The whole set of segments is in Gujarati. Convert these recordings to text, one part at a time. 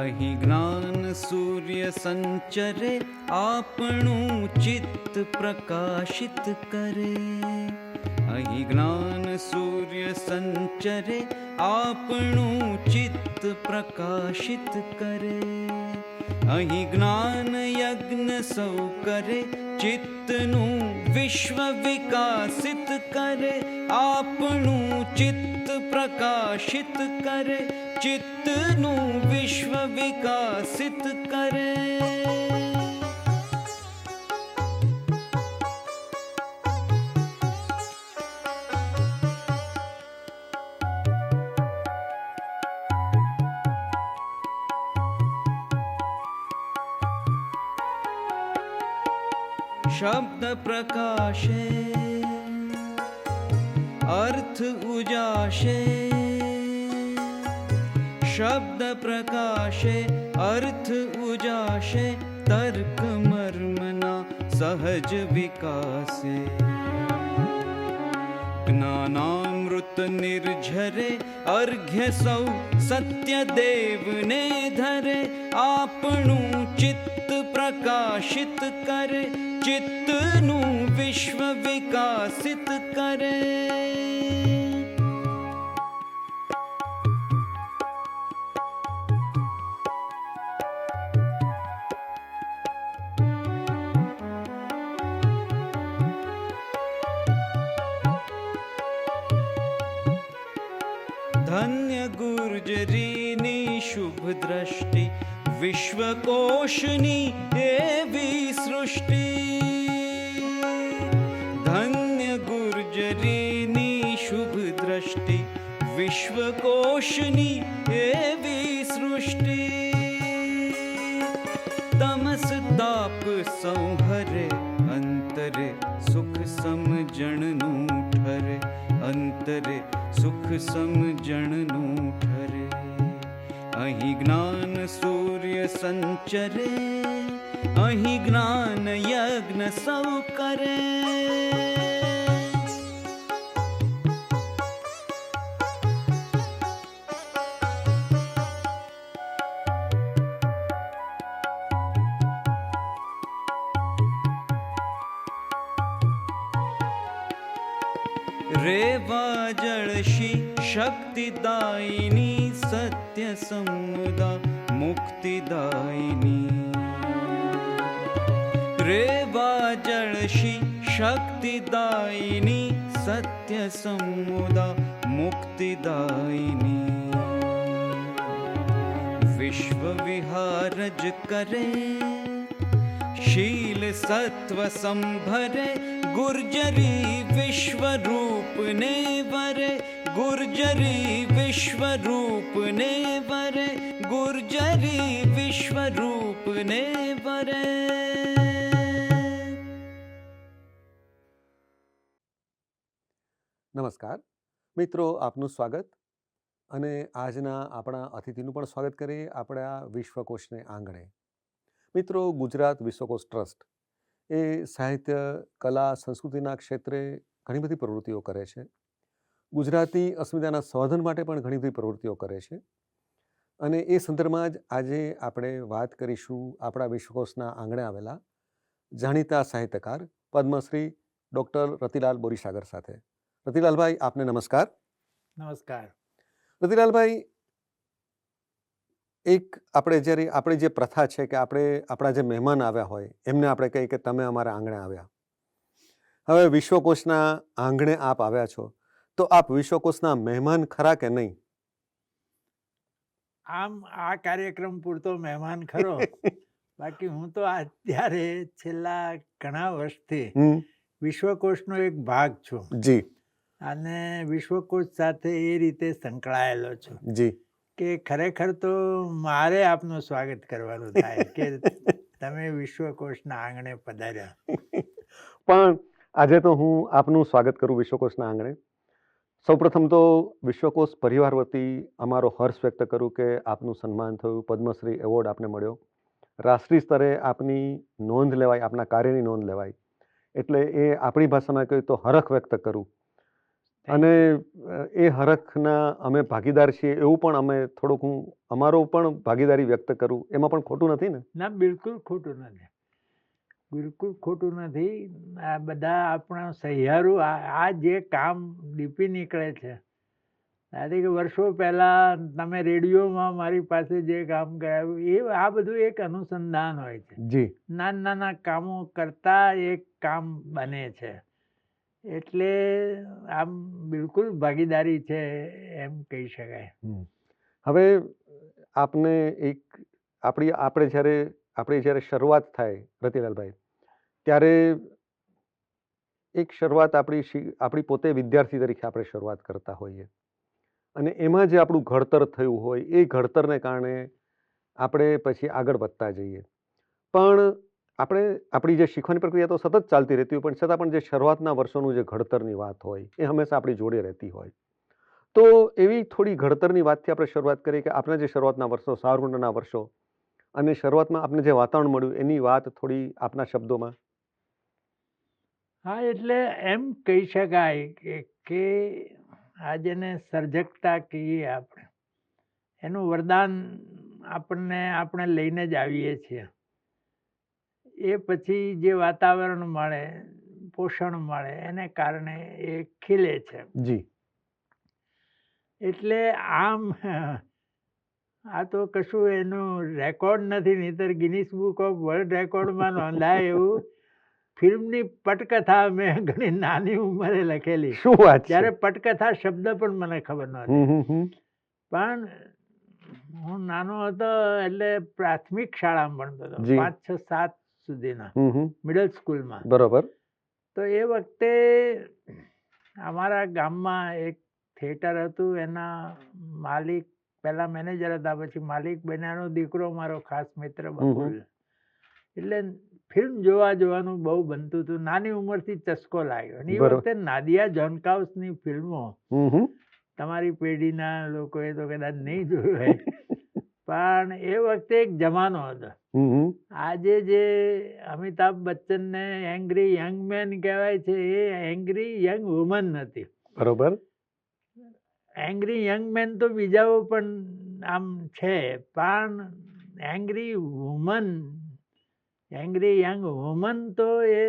અહીં જ્ઞાન સૂર્ય સંચરે આપણું ચિત્ત પ્રકાશિત કરે. અહીં જ્ઞાન સૂર્ય સંચરે આપણું ચિત્ત પ્રકાશિત કરે. અહીં જ્ઞાન યજ્ઞ સૌ કરે ચિત્તનું વિશ્વ વિકાસિત કરે. આપણું ચિત્ત પ્રકાશિત કરે, ચિત્તનું વિશ્વ વિકાસિત કરે. શબ્દ પ્રકાશે અર્થ ઉજાશે. શબ્દ પ્રકાશે અર્થ ઉજાશે, તર્ક મર્મના સહજ વિકાસે. જ્ઞાનામૃત નિર્ઝરે અર્ઘ્ય સૌ સત્ય દેવને ધરે. આપણું ચિત્ત પ્રકાશિત કરે, ચિત્તનું વિશ્વ વિકાસિત કરે. ધન્ય ગુર્જરીની શુભ દ્રષ્ટિ, વિશ્વકોશની એવી સૃષ્ટિ. ધન્ય ગુર્જરીની શુભ દ્રષ્ટિ, વિશ્વકોશની એવી સૃષ્ટિ. તમસ તાપ સંહરે, અંતરે સુખ સમજણનું ઠરે. અંતરે સુખ સમજણનું ઠરે. અહીં જ્ઞાન સૂર્ય સંચરે, અહીં જ્ઞાન યજ્ઞ સૌ કરે. રેવા જળશી શક્તિદાયિની, સત્ય સમુદા મુક્તિદાયિની. રેવા જળશી શક્તિદાયિની, સત્ય સમુદા મુક્તિદાયિની. વિશ્વ વિહારજ કરે, શીલ સત્વ સંભરે. ગુર્જરી વિશ્વરૂપને વરે. ગુર્જરી વિશ્વરૂપને વરે. ગુર્જરી વિશ્વરૂપને વરે. નમસ્કાર મિત્રો, આપનું સ્વાગત. અને આજના આપણા અતિથિનું પણ સ્વાગત કરીએ આપણા વિશ્વકોશને આંગણે. મિત્રો, ગુજરાત વિશ્વકોશ ટ્રસ્ટ એ સાહિત્ય, કલા, સંસ્કૃતિના ક્ષેત્રે ઘણી બધી પ્રવૃત્તિઓ કરે છે. ગુજરાતી અસ્મિતાના સંવર્ધન માટે પણ ઘણી બધી પ્રવૃત્તિઓ કરે છે. અને એ સંદર્ભમાં જ આજે આપણે વાત કરીશું આપણા વિશ્વકોશના આંગણે આવેલા જાણીતા સાહિત્યકાર પદ્મશ્રી ડૉક્ટર રતિલાલ બોરીસાગર સાથે. રતિલાલભાઈ, આપને નમસ્કાર. નમસ્કાર. રતિલાલભાઈ, એક આપણી જે પ્રથા છે કે આપણા જે મહેમાન આવ્યા હોય એમને આપણે કહીએ કે તમે અમારા આંગણે આવ્યા. હવે વિશ્વકોશના આંગણે આપ આવ્યા છો, તો આપ વિશ્વકોશના મહેમાન ખરા કે નહીં? આમ આ કાર્યક્રમ પૂરતો મહેમાન ખરો. બાકી હું તો અત્યારે છેલ્લા ઘણા વર્ષથી વિશ્વકોશનો એક ભાગ છું. જી. અને વિશ્વકોશ સાથે એ રીતે સંકળાયેલો છું જી કે ખરેખર તો મારે આપનું સ્વાગત કરવાનું થાય કે તમે વિશ્વકોશના આંગણે પધાર્યા. પણ આજે તો હું આપનું સ્વાગત કરું વિશ્વકોશના આંગણે. સૌપ્રથમ તો વિશ્વકોશ પરિવાર વતી અમારો હર્ષ વ્યક્ત કરું કે આપનું સન્માન થયું, પદ્મશ્રી એવોર્ડ આપને મળ્યો. રાષ્ટ્રીય સ્તરે આપની નોંધ લેવાય, આપના કાર્યની નોંધ લેવાય, એટલે એ આપણી ભાષામાં કહ્યું તો હરખ વ્યક્ત કરું. અને એ હરખના અમે ભાગીદાર છીએ એવું પણ અમે થોડુંક હું અમારો પણ ભાગીદારી વ્યક્ત કરું એમાં પણ ખોટું નથી ને? ના, બિલકુલ ખોટું નથી, બિલકુલ ખોટું નથી. આ બધા આપણા સહિયારું આ જે કામ ડીપી નીકળે છે, દાદી કે વર્ષો પહેલા તમે રેડિયોમાં મારી પાસે જે કામ કરાવ્યું, એ આ બધું એક અનુસંધાન હોય છે. જી. નાના નાના કામો કરતા એક કામ બને છે, એટલે આમ બિલકુલ ભાગીદારી છે એમ કહી શકાય. હવે આપને એક આપણે જ્યારે શરૂઆત થાય રતિલાલભાઈ, ત્યારે એક શરૂઆત આપણી પોતે વિદ્યાર્થી તરીકે આપણે શરૂઆત કરતા હોઈએ અને એમાં જે આપણું ઘડતર થયું હોય એ ઘડતરને કારણે આપણે પછી આગળ વધતા જઈએ. પણ આપણી જે શીખવાની પ્રક્રિયા તો સતત ચાલતી રહેતી હોય, પણ છતાં પણ જે શરૂઆતના વર્ષોનું જે ઘડતરની વાત હોય એ હંમેશા આપણી જોડે રહેતી હોય. તો એવી થોડી ઘડતરની વાતથી આપણે શરૂઆત કરીએ કે આપણા જે શરૂઆતના વર્ષો, સાવરકુંડલાના વર્ષો અને શરૂઆતમાં આપને જે વાતાવરણ મળ્યું એની વાત થોડી આપના શબ્દોમાં. હા, એટલે એમ કહી શકાય કે આ જેને સર્જકતા કહીએ આપણે, એનું વરદાન આપણે લઈને જ આવીએ છીએ. એ પછી જે વાતાવરણ મળે, પોષણ મળે, એને કારણે એ ખીલે છે. જી. એટલે આમ આ તો કશું એનું રેકોર્ડ નથી, નહીંતર ગિનિસ બુક ઓફ વર્લ્ડ રેકોર્ડમાં નોંધાય એવું ફિલ્મની પટકથા મેં ઘણી નાની ઉંમરે લખેલી. શું વાત છે? જ્યારે પટકથા શબ્દ પણ મને ખબર નહોતી. પણ હું નાનો હતો એટલે પ્રાથમિક શાળામાં ભણતો હતો, 5, 6, 7 સુધીના, મિડલ સ્કૂલમાં. બરોબર. તો એ વખતે અમારા ગામમાં એક થિયેટર હતું, એના માલિક પહેલા મેનેજર હતા, પછી માલિક બન્યાનો દીકરો મારો ખાસ મિત્ર બકુલ. એટલે ફિલ્મ જવાનું બહુ બનતું હતું. નાની ઉંમરથી ચસ્કો લાગ્યો. અને એ વખતે નાદિયા જોનકાઉસની ફિલ્મો તમારી પેઢીના લોકોએ તો કદાચ નહીં જોયું હોય, પણ એ વખતે એક જમાનો હતો. આજે જે અમિતાભ બચ્ચનને એંગ્રી યંગ મેન કહેવાય છે, એ એંગ્રી યંગ વુમન હતી. બરોબર. એંગ્રી યંગ મેન તો બીજાઓ પણ આમ છે, પણ એંગ્રી યંગ વુમન તો એ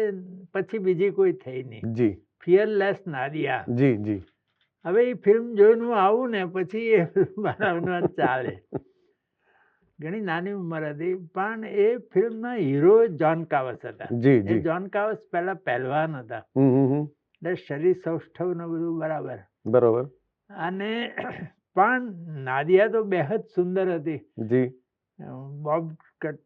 પછી બીજી કોઈ થઈ નહીં. જી. ફિયરલેસ નાદિયા. જી જી. હવે એ ફિલ્મ જોઈને હું આવું ને પછી એ બનાવવાનું ચાલે. ઘણી નાની ઉંમર હતી, પણ એ ફિલ્મના હીરો જોન કાવસ હતા. એ જોન કાવસ પહેલા પહેલવાન હતા, એટલે શરીર સૌષ્ઠવ ને બધું બરાબર. બરોબર. અને પણ નાદિયા તો બેહદ સુંદર હતી. જી. બોબ કટ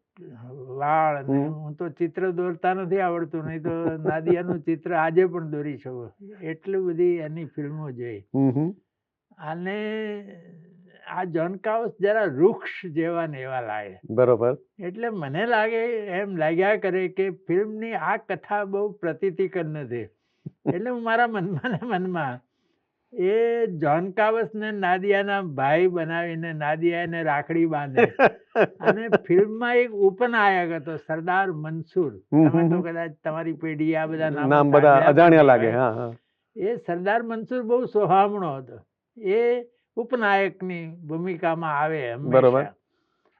વાળ. હું તો ચિત્ર દોરતા નથી આવડતું, નહીં તો નાદિયાનું ચિત્ર આજે પણ દોરી શકું, એટલી બધી એની ફિલ્મો જોઈ. અને આ જોન કાવસ જરા વૃક્ષ જેવા ને એવા લાગે. બરોબર. એટલે મને એમ લાગ્યા કરે કે ફિલ્મની આ કથા બહુ પ્રતીતિકર નથી. એટલે હું મારા મનમાં એ જોન કાવસ ને નાદિયાના ભાઈ બનાવીને નાદિયા એને રાખડી બાંધે. અને ફિલ્મમાં એક ઉપનાયક હતો સરદાર મનસુર. તમે તો કદાચ તમારી પેઢી આ બધા નામ બધા અજાણ્યા લાગે. એ સરદાર મનસુર બહુ સોહામણો હતો. એ ઉપનાયકની ભૂમિકામાં આવે હંમેશા.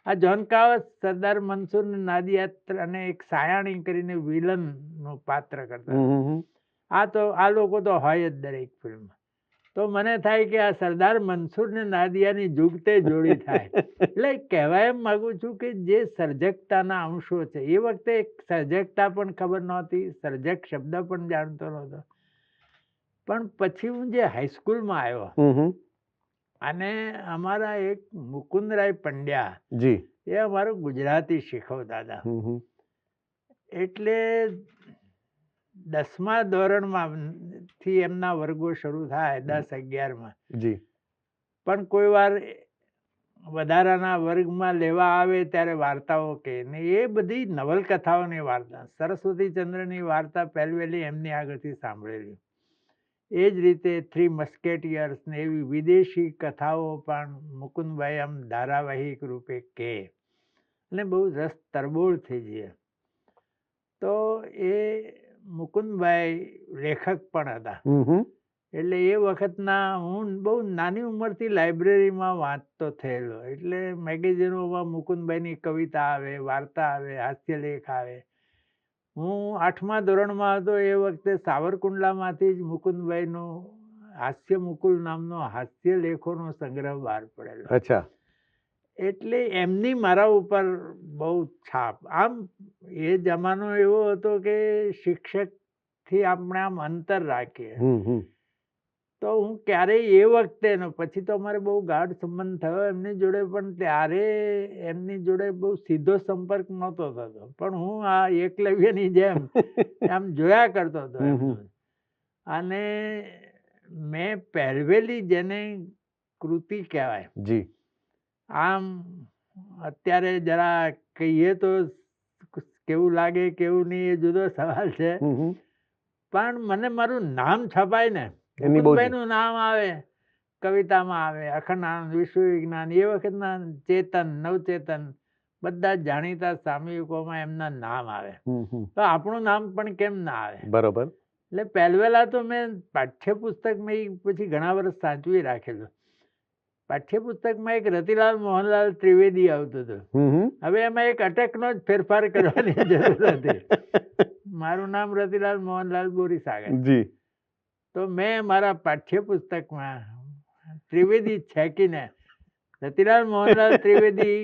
આ જોન કાવસ સરદાર મનસુર ને નાદિયા અને એક સાયાણી કરીને વિલન નું પાત્ર કરતા. આ લોકો તો હોય જ દરેક ફિલ્મ. તો મને થાય કે આ સરદાર મનસુર ને નાદિયાની જુગતે જોડી થાય. એટલે કહેવા એમ માંગુ છું કે જે સર્જકતાના અંશો છે, એ વખતે સર્જકતા પણ ખબર નહોતી, સર્જક શબ્દ પણ જાણતો નહોતો. પણ પછી હું જે હાઈસ્કૂલમાં આવ્યો, અને અમારા એક મુકુંદરાય પંડ્યા, એ અમારું ગુજરાતી શીખવતા હતા. એટલે 10મા ધોરણમાં થી એમના વર્ગો શરૂ થાય, 10, 11માં. પણ કોઈ વાર વધારાના વર્ગમાં લેવા આવે ત્યારે વાર્તાઓ કે ને એ બધી નવલકથાઓની વાર્તા, સરસ્વતીચંદ્રની વાર્તા પહેલી એમની આગળથી સાંભળેલી. એ જ રીતે 3 મસ્કેટિયર્સ ને એવી વિદેશી કથાઓ પણ મુકુંદભાઈ આમ ધારાવાહિક રૂપે કહે, અને બહુ રસ તરબોળ થઈ જાય. તો એ મુકુંદભાઈ લેખક પણ હતા. એટલે એ વખતના હું બહુ નાની ઉંમરથી લાઇબ્રેરીમાં વાંચતો થયેલો, એટલે મેગેઝિનોમાં મુકુંદભાઈની કવિતા આવે, વાર્તા આવે, હાસ્યલેખ આવે. હું 8મા ધોરણમાં હતો એ વખતે સાવરકુંડલામાંથી જ મુકુંદભાઈનો હાસ્ય મુકુલ નામનો હાસ્યલેખોનો સંગ્રહ બહાર પડેલો. અચ્છા. એટલે એમની મારા ઉપર બહુ છાપ. આમ એ જમાનો એવો હતો કે શિક્ષકથી આપણે આમ અંતર રાખીએ, તો હું ક્યારેય એ વખતે પછી તો અમારે બહુ ગાઢ સંબંધ થયો એમની જોડે, પણ ત્યારે એમની જોડે બહુ સીધો સંપર્ક નહોતો થતો, પણ હું આ એકલવ્યની જેમ આમ જોયા કરતો હતો એમનું. અને મેં પહેરવેલી જેને કૃતિ કહેવાય, જી, આમ અત્યારે જરા કહીએ તો કેવું લાગે કેવું નહીં એ જુદો સવાલ છે, પણ મને મારું નામ છપાય ને, મુકુંદભાઈનું નામ આવે, કવિતામાં આવે, અખંડ આનંદ, વિશ્વ વિજ્ઞાન, એ વખતના ચેતન, નવચેતન, બધા જાણીતા સામયિકોમાં એમના નામ આવે, તો આપણું નામ પણ કેમ ના આવે? બરોબર. એટલે પહેલવેલા તો મેં પાઠ્યપુસ્તકમાં પછી ઘણા વર્ષ સાચવી રાખેલું. પાઠ્યપુસ્તકમાં એક રતિલાલ મોહનલાલ ત્રિવેદી આવતું હતું. હવે એમાં એક અટકનો જ ફેરફાર કરવાની જરૂર હતી. મારું નામ રતિલાલ મોહનલાલ બોરીસાગર. જી. તો મેં મારા પાઠ્યપુસ્તકમાં ત્રિવેદી છેકીને રતિલાલ મોહનલાલ ત્રિવેદી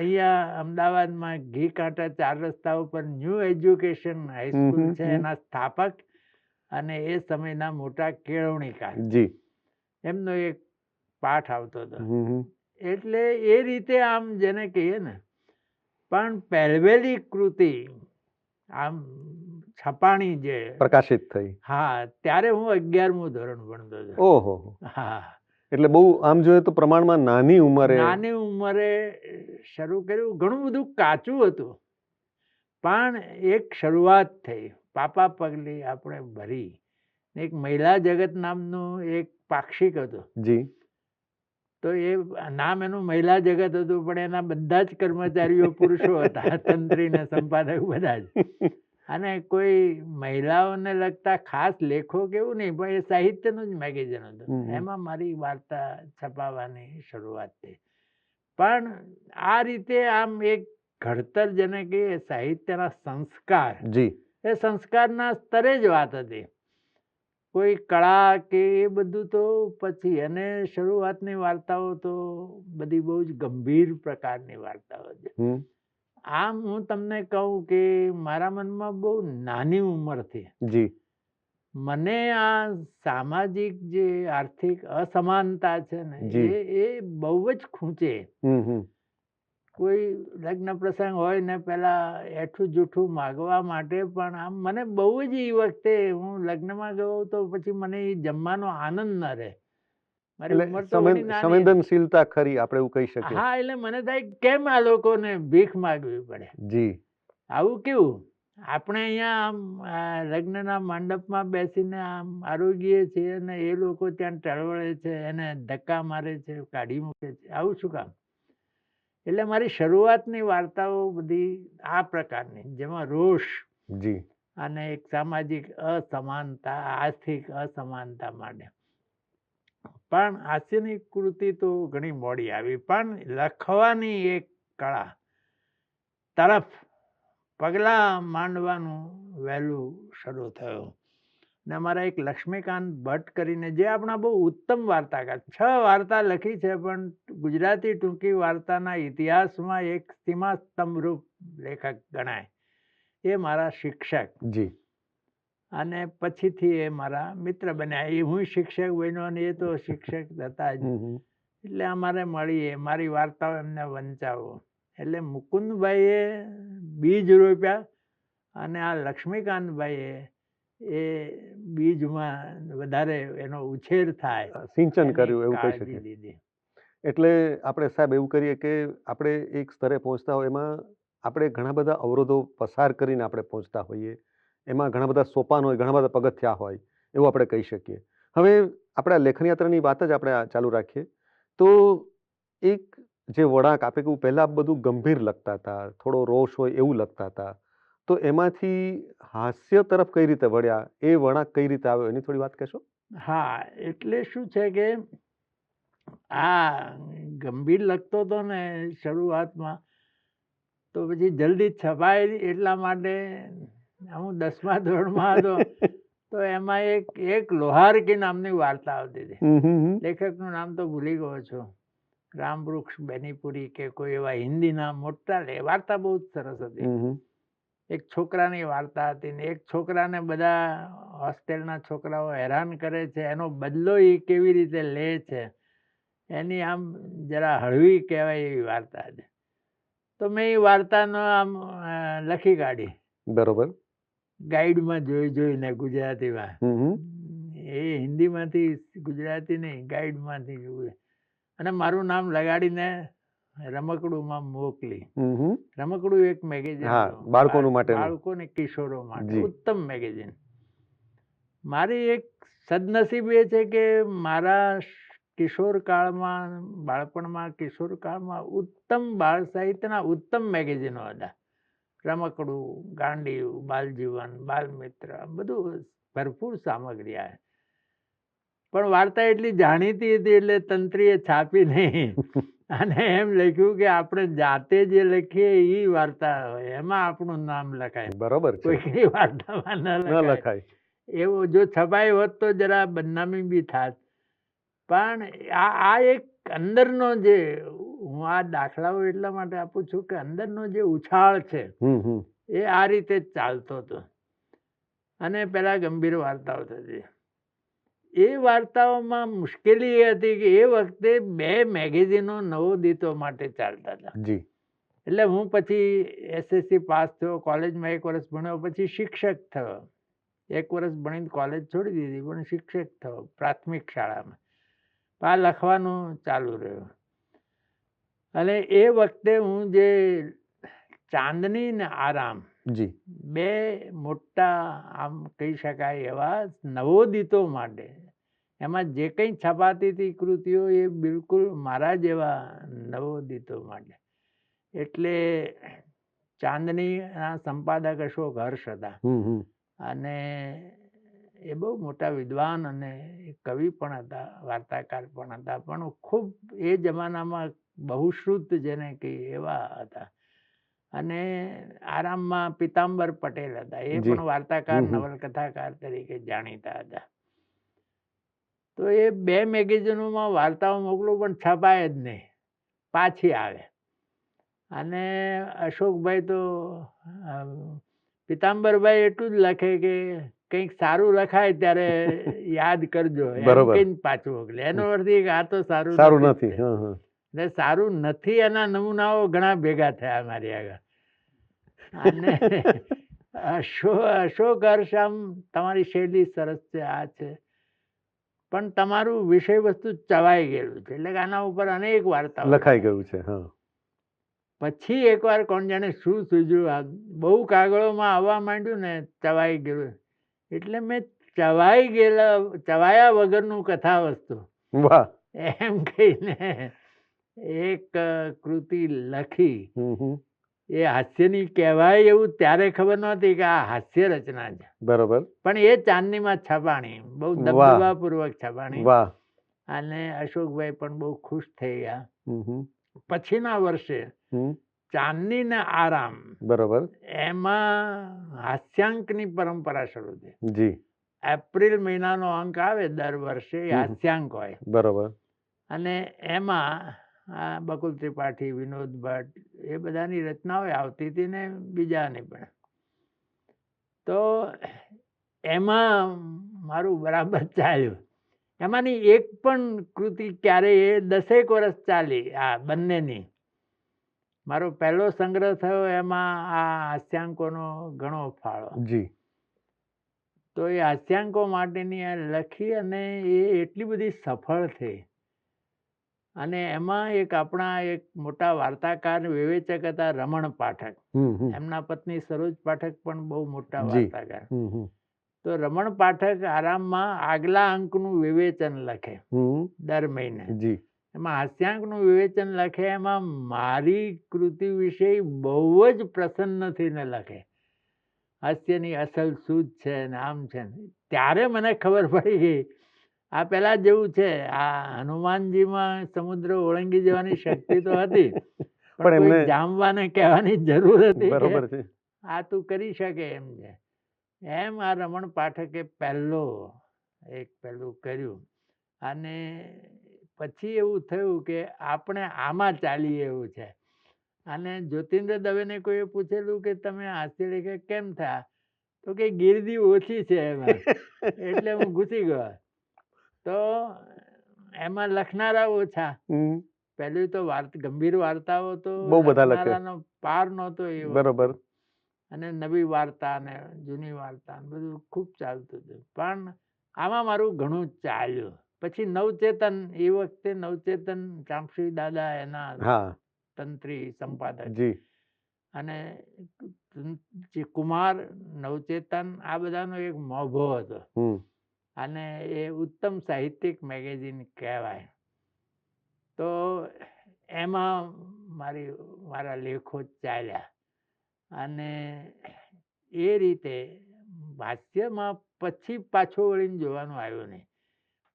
અહીંયા અમદાવાદમાં ઘી કાંટા 4 રસ્તા ઉપર ન્યૂ એજ્યુકેશન હાઈસ્કૂલ છે એના સ્થાપક અને એ સમયના મોટા કેળવણીકાર, જી, એમનો એક પાઠ આવતો હતો. એટલે એ રીતે આમ જેને કહીએ ને, પણ પહેરવેલી કૃતિ આમ છપાણી જે પ્રકાશિત થઈ, હા, ત્યારે હું 11મું ધોરણ ભણતો હતો. ઓહો. હા, એટલે બહુ આમ જોઈએ તો પ્રમાણમાં નાની ઉંમરે શરૂ કર્યું. ઘણું બધું કાચું હતું, પણ એક શરૂઆત થઈ. પાપા પગલી આપણે ભરી. એક મહિલા જગત નામનું એક પાક્ષિક હતું. જી. તો એ નામ એનું મહિલા જગત હતું, પણ એના બધા જ કર્મચારીઓ પુરુષો હતા, તંત્રી ને સંપાદક બધા જ. અને કોઈ મહિલાઓને લગતા ખાસ લેખો કેવું નહીં, પણ એ સાહિત્યનું જ મેગેઝિન હતું. એમાં મારી વાર્તા છપાવવાની શરૂઆત થઈ. પણ આ રીતે આમ એક ઘડતર જેને કહીએ સાહિત્યના સંસ્કાર, જી, એ સંસ્કારના સ્તરે જ વાત હતી. કોઈ કળા કે એ બધું તો પછી, અને શરૂઆતની વાર્તાઓ તો બધી બહુ જ ગંભીર પ્રકારની વાર્તાઓ છે. આમ હું તમને કહું કે મારા મનમાં બહુ નાની ઉંમરથી જી, મને આ સામાજિક જે આર્થિક અસમાનતા છે ને, એ બહુ જ ખૂંચે. કોઈ લગ્ન પ્રસંગ હોય ને પેલા એઠું જૂઠું માગવા માટે પણ આમ મને બહુ જ એ વખતે, હું લગ્નમાં ગયો તો પછી મને એ જમવાનો આનંદ ન રહે. મારી ઉંમર તો સંવેદનશીલતા ખરી, આપણે એવું કહી શકીએ. હા, એટલે મને થાય કેમ આ લોકોને ભીખ માગવી પડે. જી. આવું કેવું? આપણે અહીંયા આમ લગ્નના મંડપમાં બેસીને આમ આરોગીએ છીએ અને એ લોકો ત્યાં ટળવળે છે, એને ધક્કા મારે છે, કાઢી મૂકે છે. આવું શું કામ? એટલે મારી શરૂઆતની વાર્તાઓ બધી આ પ્રકારની, જેમાં રોષ, જી, અને એક સામાજિક અસમાનતા, આર્થિક અસમાનતા માટે. પણ હાસ્યની કૃતિ તો ઘણી મોડી આવી, પણ લખવાની એક કળા તરફ પગલાં માંડવાનું વહેલું શરૂ થયું. ને અમારા એક લક્ષ્મીકાંત ભટ્ટ કરીને, જે આપણા બહુ ઉત્તમ વાર્તાકાર, 6 વાર્તા લખી છે, પણ ગુજરાતી ટૂંકી વાર્તાના ઇતિહાસમાં એક સીમા સ્તંભરૂપ લેખક ગણાય, એ મારા શિક્ષક. જી. અને પછીથી એ મારા મિત્ર બન્યા. એ હું શિક્ષક બન્યો અને એ તો શિક્ષક હતા જ. એટલે અમારે મળીએ, મારી વાર્તાઓ એમને વંચાવો. એટલે મુકુંદભાઈએ બીજ રોપ્યા અને આ લક્ષ્મીકાંતભાઈએ એ બીજમાં વધારે એનો ઉછેર થાય, સિંચન કર્યું, એવું કહી શકીએ. એટલે આપણે સાહેબ એવું કરીએ કે આપણે એક સ્તરે પહોંચતા હોય એમાં આપણે ઘણા બધા અવરોધો પસાર કરીને આપણે પહોંચતા હોઈએ. એમાં ઘણા બધા સોપાન હોય, ઘણા બધા પગથિયા હોય, એવું આપણે કહી શકીએ. હવે આપણે લેખન યાત્રાની વાત જ આપણે ચાલુ રાખીએ તો એક જે વળાંક આપણે કહું, પહેલાં બધું ગંભીર લખતા હતા, થોડો રોષ હોય એવું લખતા હતા, તો એમાંથી હાસ્ય તરફ કઈ રીતે વળ્યા, એ વળાંક કઈ રીતે આવ્યો, એની થોડી વાત કહેશો? હા, એટલે શું છે કે આ ગંભીર લખતો હતો ને શરૂઆતમાં, તો પછી જલ્દી છપાય એટલા માટે હું 10મા ધોરણમાં હતો તો એમાં એક લોહારકી નામની વાર્તા આવતી હતી. લેખકનું નામ તો ભૂલી ગયો છું, રામવૃક્ષ બેનીપુરી કે કોઈ એવા હિન્દીના મોટા વાર્તા બહુ જ સરસ હતી. એક છોકરાની વાર્તા હતી ને એક છોકરાને બધા હોસ્ટેલના છોકરાઓ હેરાન કરે છે, એનો બદલો એ કેવી રીતે લે છે એની આમ જરા હળવી કહેવાય એવી વાર્તા હતી. તો મેં એ વાર્તાનો આમ લખી કાઢી. બરોબર. ગાઈડમાં જોઈને ગુજરાતીમાં. એ હિન્દીમાંથી ગુજરાતી નહીં, ગાઈડમાંથી જોયું અને મારું નામ લગાડીને રમકડુંમાં મોકલી. રમકડું એક મેગેઝિન, બાળકોનું માટે, બાળકો ને કિશોરો માટે ઉત્તમ મેગેઝિન. મારી એક સદનસીબ એ છે કે મારા કિશોર કાળમાં, બાળપણમાં, કિશોર કાળમાં ઉત્તમ બાળ સાહિત્યના ઉત્તમ મેગેઝિનો હતા. રમકડું, ગાંડિયું, બાલજીવન, બાલમિત્ર, બધું ભરપૂર સામગ્રી આવે. પણ વાર્તા એટલી જાણીતી હતી એટલે તંત્રીએ છાપી નહીં અને એમ લખ્યું કે આપણે જાતે જે લખીએ એ વાર્તા હોય, એમાં આપણું નામ લખાય. બરોબર. કોઈની વાર્તામાં ન લખાય. એવું જો છપાય હોત તો જરા બદનામી બી થાત. પણ આ એક અંદરનો જે, હું આ દાખલાઓ એટલા માટે આપું છું કે અંદરનો જે ઉછાળ છે એ આ રીતે જ ચાલતો હતો. અને પેલા ગંભીર વાર્તાઓ થતી. એ વાર્તાઓમાં મુશ્કેલી એ હતી કે એ વખતે 2 મેગેઝિનો નવોદિતો માટે ચાલતા હતા. એટલે હું પછી SSC પાસ થયો, કોલેજમાં 1 વર્ષ ભણ્યો, પછી શિક્ષક થયો. 1 વર્ષ ભણીને કોલેજ છોડી દીધી પણ શિક્ષક થયો પ્રાથમિક શાળામાં. આ લખવાનું ચાલુ રહ્યું. અને એ વખતે હું જે ચાંદની ને આરામ 2 મોટા આમ કહી શકાય એવા નવોદિતો માટે, એમાં જે કંઈ છપાતી હતી કૃતિઓ એ બિલકુલ મારા જેવા નવોદિતો માટે. એટલે ચાંદનીના સંપાદક અશોક હર્ષ હતા અને એ બહુ મોટા વિદ્વાન અને કવિ પણ હતા, વાર્તાકાર પણ હતા, પણ ખૂબ એ જમાનામાં બહુશ્રુત જેને કહીએ એવા હતા. અને આરામમાં પિતાંબર પટેલ હતા, એ પણ વાર્તાકાર, નવલકથાકાર તરીકે જાણીતા હતા. તો એ 2 મેગેઝિનોમાં વાર્તાઓ મોકલું પણ છપાય જ નહીં, પાછી આવે. અને અશોકભાઈ તો પિતાંબરભાઈ એટલું જ લખે કે કંઈક સારું લખાય ત્યારે યાદ કરજો, એમ કહીને પાછું મોકલે. એનો અર્થ એ કે આ તો સારું નથી. એટલે સારું નથી એના નમૂનાઓ ઘણા ભેગા થયા મારી આગળ. અને અશોક હર્ષ, આમ તમારી શૈલી સરસ છે, આ છે, પણ તમારું વિષય વસ્તુ ચવાઈ ગયેલું છે, એટલે કે આના ઉપર અનેક વાર્તાઓ લખાઈ ગયું છે. પછી એકવાર કોણ જાણે શું સૂઝ્યું, બહુ કાગળોમાં આવવા માંડ્યું ને ચવાઈ ગયેલું, એટલે મેં ચવાયા વગરનું કથા વસ્તુ એમ કહીને એક કૃતિ લખી. એ હાસ્યની કહેવાય એવું ત્યારે ખબર નહોતી કે આ હાસ્ય રચના છે. બરોબર. પણ એ ચાંદનીમાં છપાણી, બહુ દબદબાપૂર્વક છપાણી. અને અશોકભાઈ પણ બહુ ખુશ થઈ ગયા. પછીના વર્ષે ચાંદની ને આરામ, બરોબર, એમાં હાસ્યાંકની પરંપરા શરૂ થઈ. એપ્રિલ મહિનાનો અંક આવે દર વર્ષે, હાસ્યાંક હોય. બરોબર. અને એમાં બકુલ ત્રિપાઠી, વિનોદ ભટ્ટ, એ બધાની રચનાઓ આવતી હતી ને બીજાની પણ. તો એમાં મારું બરાબર ચાલ્યું. એમાંની એક પણ કૃતિ ક્યારેય 10 વર્ષ ચાલી, આ બંનેની. મારો પહેલો સંગ્રહ થયો એમાં આ હાસ્યાંકોનો ઘણો ફાળો. તો એ હાસ્યાંકો માટેની લખી અને એ એટલી બધી સફળ થઈ. અને એમાં એક આપણા એક મોટા વાર્તાકાર વિવેચક હતા રમણ પાઠક, એમના પત્ની સરોજ પાઠક પણ બહુ મોટા વાર્તાકાર. તો રમણ પાઠક આરામમાં આગલા અંકનું વિવેચન લખે દર મહિને. એમાં હાસ્યાંકનું વિવેચન લખે, એમાં મારી કૃતિ વિશે બહુ જ પ્રસન્ન થઈને લખે, હાસ્યની અસલ સૂઝ છે ને આમ છે. ત્યારે મને ખબર પડી ગઈ આ પેલા જેવું છે, આ હનુમાનજીમાં સમુદ્ર ઓળંગી જવાની શક્તિ તો હતી, પણ પણ કોઈ એમને જામવાને કહેવાની જરૂર હતી કે બરોબર છે. આ તું કરી શકે એમ છે. એમ આ રમણ પાઠકે પહેલું કર્યું, અને પછી એવું થયું કે આપણે આમાં ચાલીએ એવું છે. અને જ્યોતિન્દ્ર દવેને કોઈએ પૂછેલું કે તમે હાસ્ય લેખક કેમ થયા, તો કે ગીર્દી ઓછી છે એમાં, એટલે હું ઘૂસી ગયો. તો એમાં લખનારા ઓછા. હમ, પહેલું તો ગંભીર વાર્તાઓ તો બહુ બધા લખે. લખનારાનો પાર નહોતો એ વખતે. બરોબર. અને નવી વાર્તા ને જૂની વાર્તા ને બધું ખૂબ ચાલતું હતું. પણ આમાં મારું ઘણું ચાલ્યું. પછી નવચેતન, એ વખતે નવચેતન ચાંપસી દાદા એના હા તંત્રી સંપાદક, જી. અને જે કુમાર, નવચેતન, આ બધાનો એક મોભો હતો. હમ, અને એ ઉત્તમ સાહિત્યિક મેગેઝિન કહેવાય. તો એમાં મારા લેખો ચાલ્યા. અને એ રીતે હાસ્યમાં પછી પાછો વળીને જોવાનું આવ્યું નહીં.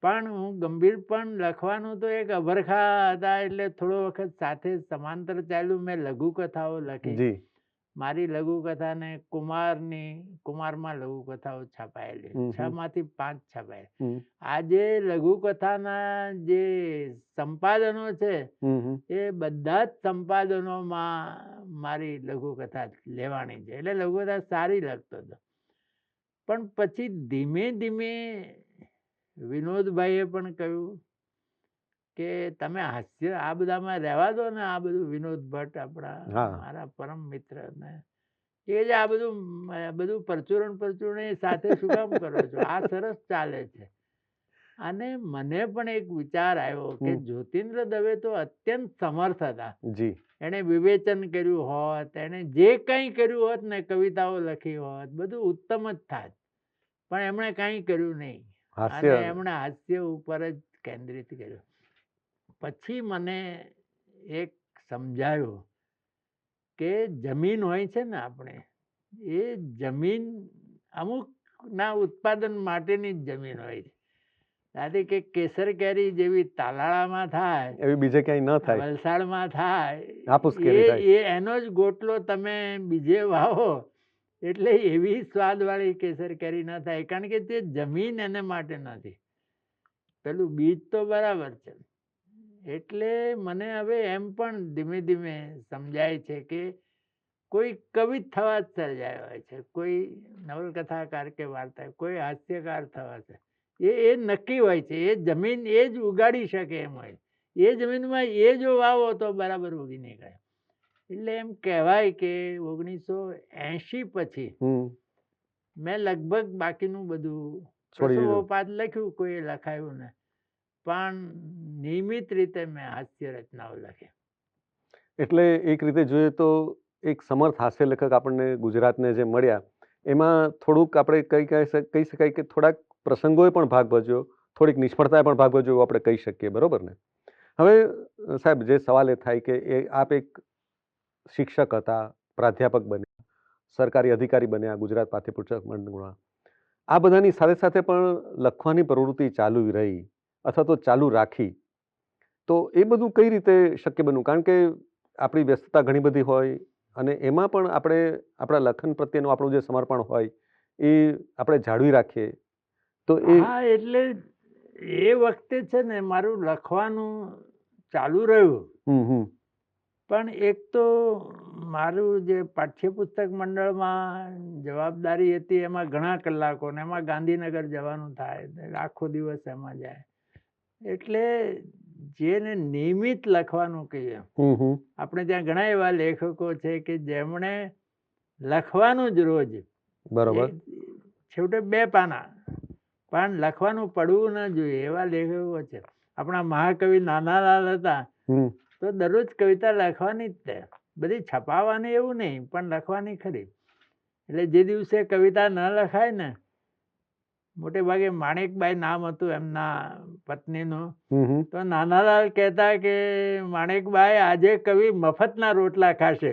પણ હું ગંભીર પણ લખવાનું તો એક અભરખા હતા એટલે થોડો વખત સાથે સમાંતર ચાલ્યું. મેં લઘુકથાઓ લખી. જી. મારી લઘુકથાને કુમારમાં લઘુકથાઓ છપાયેલી, 6 માંથી 5 છપાયેલી. હમ, આ જે લઘુકથાના જે સંપાદનો છે એ બધા જ સંપાદનોમાં મારી લઘુકથા લેવાની છે. એટલે લઘુકથા સારી લખતો હતો. પણ પછી ધીમે ધીમે વિનોદભાઈએ પણ કહ્યું કે તમે હાસ્ય આ બધામાં રહેવા દો ને, આ બધું વિનોદ ભટ્ટ આપણા મારા પરમ મિત્ર ને એ જે આ બધું પરચુરણ એ સાથે શું કામ કરો છો, આ સરસ ચાલે છે. અને મને પણ એક વિચાર આવ્યો કે જ્યોતિન્દ્ર દવે તો અત્યંત સમર્થ હતા. જી. એને વિવેચન કર્યું હોત, એને જે કંઈ કર્યું હોત ને, કવિતાઓ લખી હોત, બધું ઉત્તમ જ થાત. પણ એમણે કંઈ કર્યું નહીં, અને એમણે હાસ્ય ઉપર જ કેન્દ્રિત કર્યું. પછી મને એક સમજાયું કે જમીન હોય છે ને આપણે, એ જમીન અમુકના ઉત્પાદન માટેની જ જમીન હોય છે. દાદી કે કેસર કેરી જેવી તાલાળામાં થાય, એવી બીજે ક્યાંય ન થાય, વલસાડમાં થાય, એનો જ ગોટલો તમે બીજે વાવો એટલે એવી સ્વાદવાળી કેસર કેરી ન થાય, કારણ કે તે જમીન એને માટે નથી. પેલું બીજ તો બરાબર છે. એટલે મને હવે એમ પણ ધીમે ધીમે સમજાય છે કે કોઈ કવિ થવા જ સર્જાયો હોય છે, કોઈ નવલકથાકાર કે વાર્તા, કોઈ હાસ્યકાર થવા છે. એ નક્કી હોય છે. એ જમીન એ જ ઉગાડી શકે એમ હોય. એ જમીનમાં એ જો વાવો તો બરાબર ઉગી નીકળે. એટલે એમ કહેવાય કે 1980 પછી મેં લગભગ બાકીનું બધું પ્રસંગોપાત લખ્યું, કોઈ લખાયું ને, પણ નિયમિત રીતે મેં હાસ્ય રચનાઓ લખી. એટલે એક રીતે જોઈએ તો એક સમર્થ હાસ્ય લેખક આપણને ગુજરાતને જે મળ્યા, એમાં થોડુંક આપણે કહી શકાય કે થોડાક પ્રસંગોએ પણ ભાગ ભજ્યો, થોડીક નિષ્ફળતાએ પણ ભાગ ભજ્યો, એવું આપણે કહી શકીએ. બરોબર ને? હવે સાહેબ, જે સવાલ એ થાય કે આપ એક શિક્ષક હતા, પ્રાધ્યાપક બન્યા, સરકારી અધિકારી બન્યા ગુજરાત પાઠ્યપુસ્તક મંડળમાં, આ બધાની સાથે સાથે પણ લખવાની પ્રવૃત્તિ ચાલુ રહી અથવા તો ચાલુ રાખી, તો એ બધું કઈ રીતે શક્ય બન્યું? કારણ કે આપણી વ્યસ્તતા ઘણી બધી હોય, અને એમાં પણ આપણે આપણા લખન પ્રત્યેનું આપણું જે સમર્પણ હોય એ આપણે જાળવી રાખીએ. તો એટલે એ વખતે છે ને મારું લખવાનું ચાલુ રહ્યું. પણ એક તો મારું જે પાઠ્યપુસ્તક મંડળમાં જવાબદારી હતી, એમાં ઘણા કલાકો, ને એમાં ગાંધીનગર જવાનું થાય, આખો દિવસ એમાં જાય. એટલે જેને નિયમિત લખવાનું કહીએ, આપણે ત્યાં ઘણા એવા લેખકો છે કે જેમણે લખવાનું જ રોજ, બરોબર, છેવટે 2 પાના, પણ લખવાનું પડવું ન જોઈએ એવા લેખકો છે. આપણા મહાકવિ નાનાલાલ હતા, તો દરરોજ કવિતા લખવાની જ તે, બધી છપાવવાની એવું નહીં, પણ લખવાની ખરી. એટલે જે દિવસે કવિતા ન લખાય ને, મોટે ભાગે માણેકબાઈ નામ હતું એમના પત્નીનું, તો નાનાલાલ કહેતા કે માણેકબાઈ આજે કવિ મફતના રોટલા ખાશે.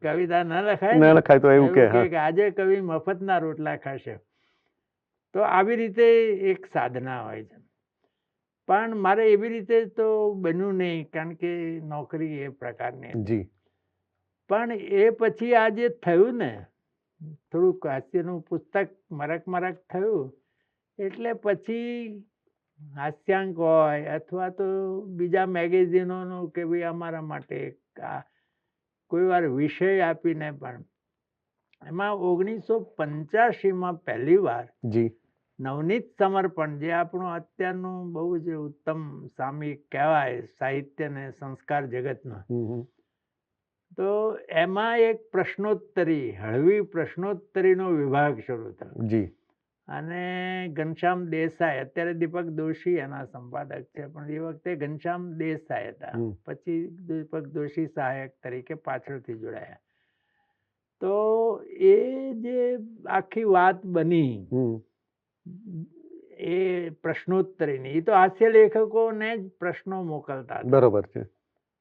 કવિતા ન લખાય તો એવું કે આજે કવિ મફતના રોટલા ખાશે. તો આવી રીતે એક સાધના હોય છે. પણ મારે એવી રીતે તો બન્યું નહીં, કારણ કે નોકરી એ પ્રકારની હતી. જી. પણ એ પછી આ જે થયું ને, થોડુંક હાસ્યનું પુસ્તક મરક થયું, એટલે પછી હાસ્યાંક હોય અથવા તો બીજા મેગેઝિનોનું કે ભાઈ અમારા માટે કોઈ વાર વિષય આપીને પણ એમાં 1985માં પહેલી વાર જી. નવનીત સમર્પણ, જે આપણું અત્યારનું બહુ જ ઉત્તમ સામયિક કહેવાય સાહિત્ય ને સંસ્કાર જગતનો, તો એમાં એક પ્રશ્નોત્તરી, હળવી પ્રશ્નોત્તરીનો વિભાગ શરૂ થયો. જી. અને ઘનશ્યામ દેસાઈ, અત્યારે દીપક દોશી એના સંપાદક છે, પણ એ વખતે ઘનશ્યામ દેસાઈ હતા. પછી દીપક દોશી સહાયક તરીકે પાછળથી જોડાયા. તો એ જે આખી વાત બની એ પ્રશ્નોત્તરીની, એ તો હાસ્ય લેખકોને જ પ્રશ્નો મોકલતા હતા. બરોબર છે.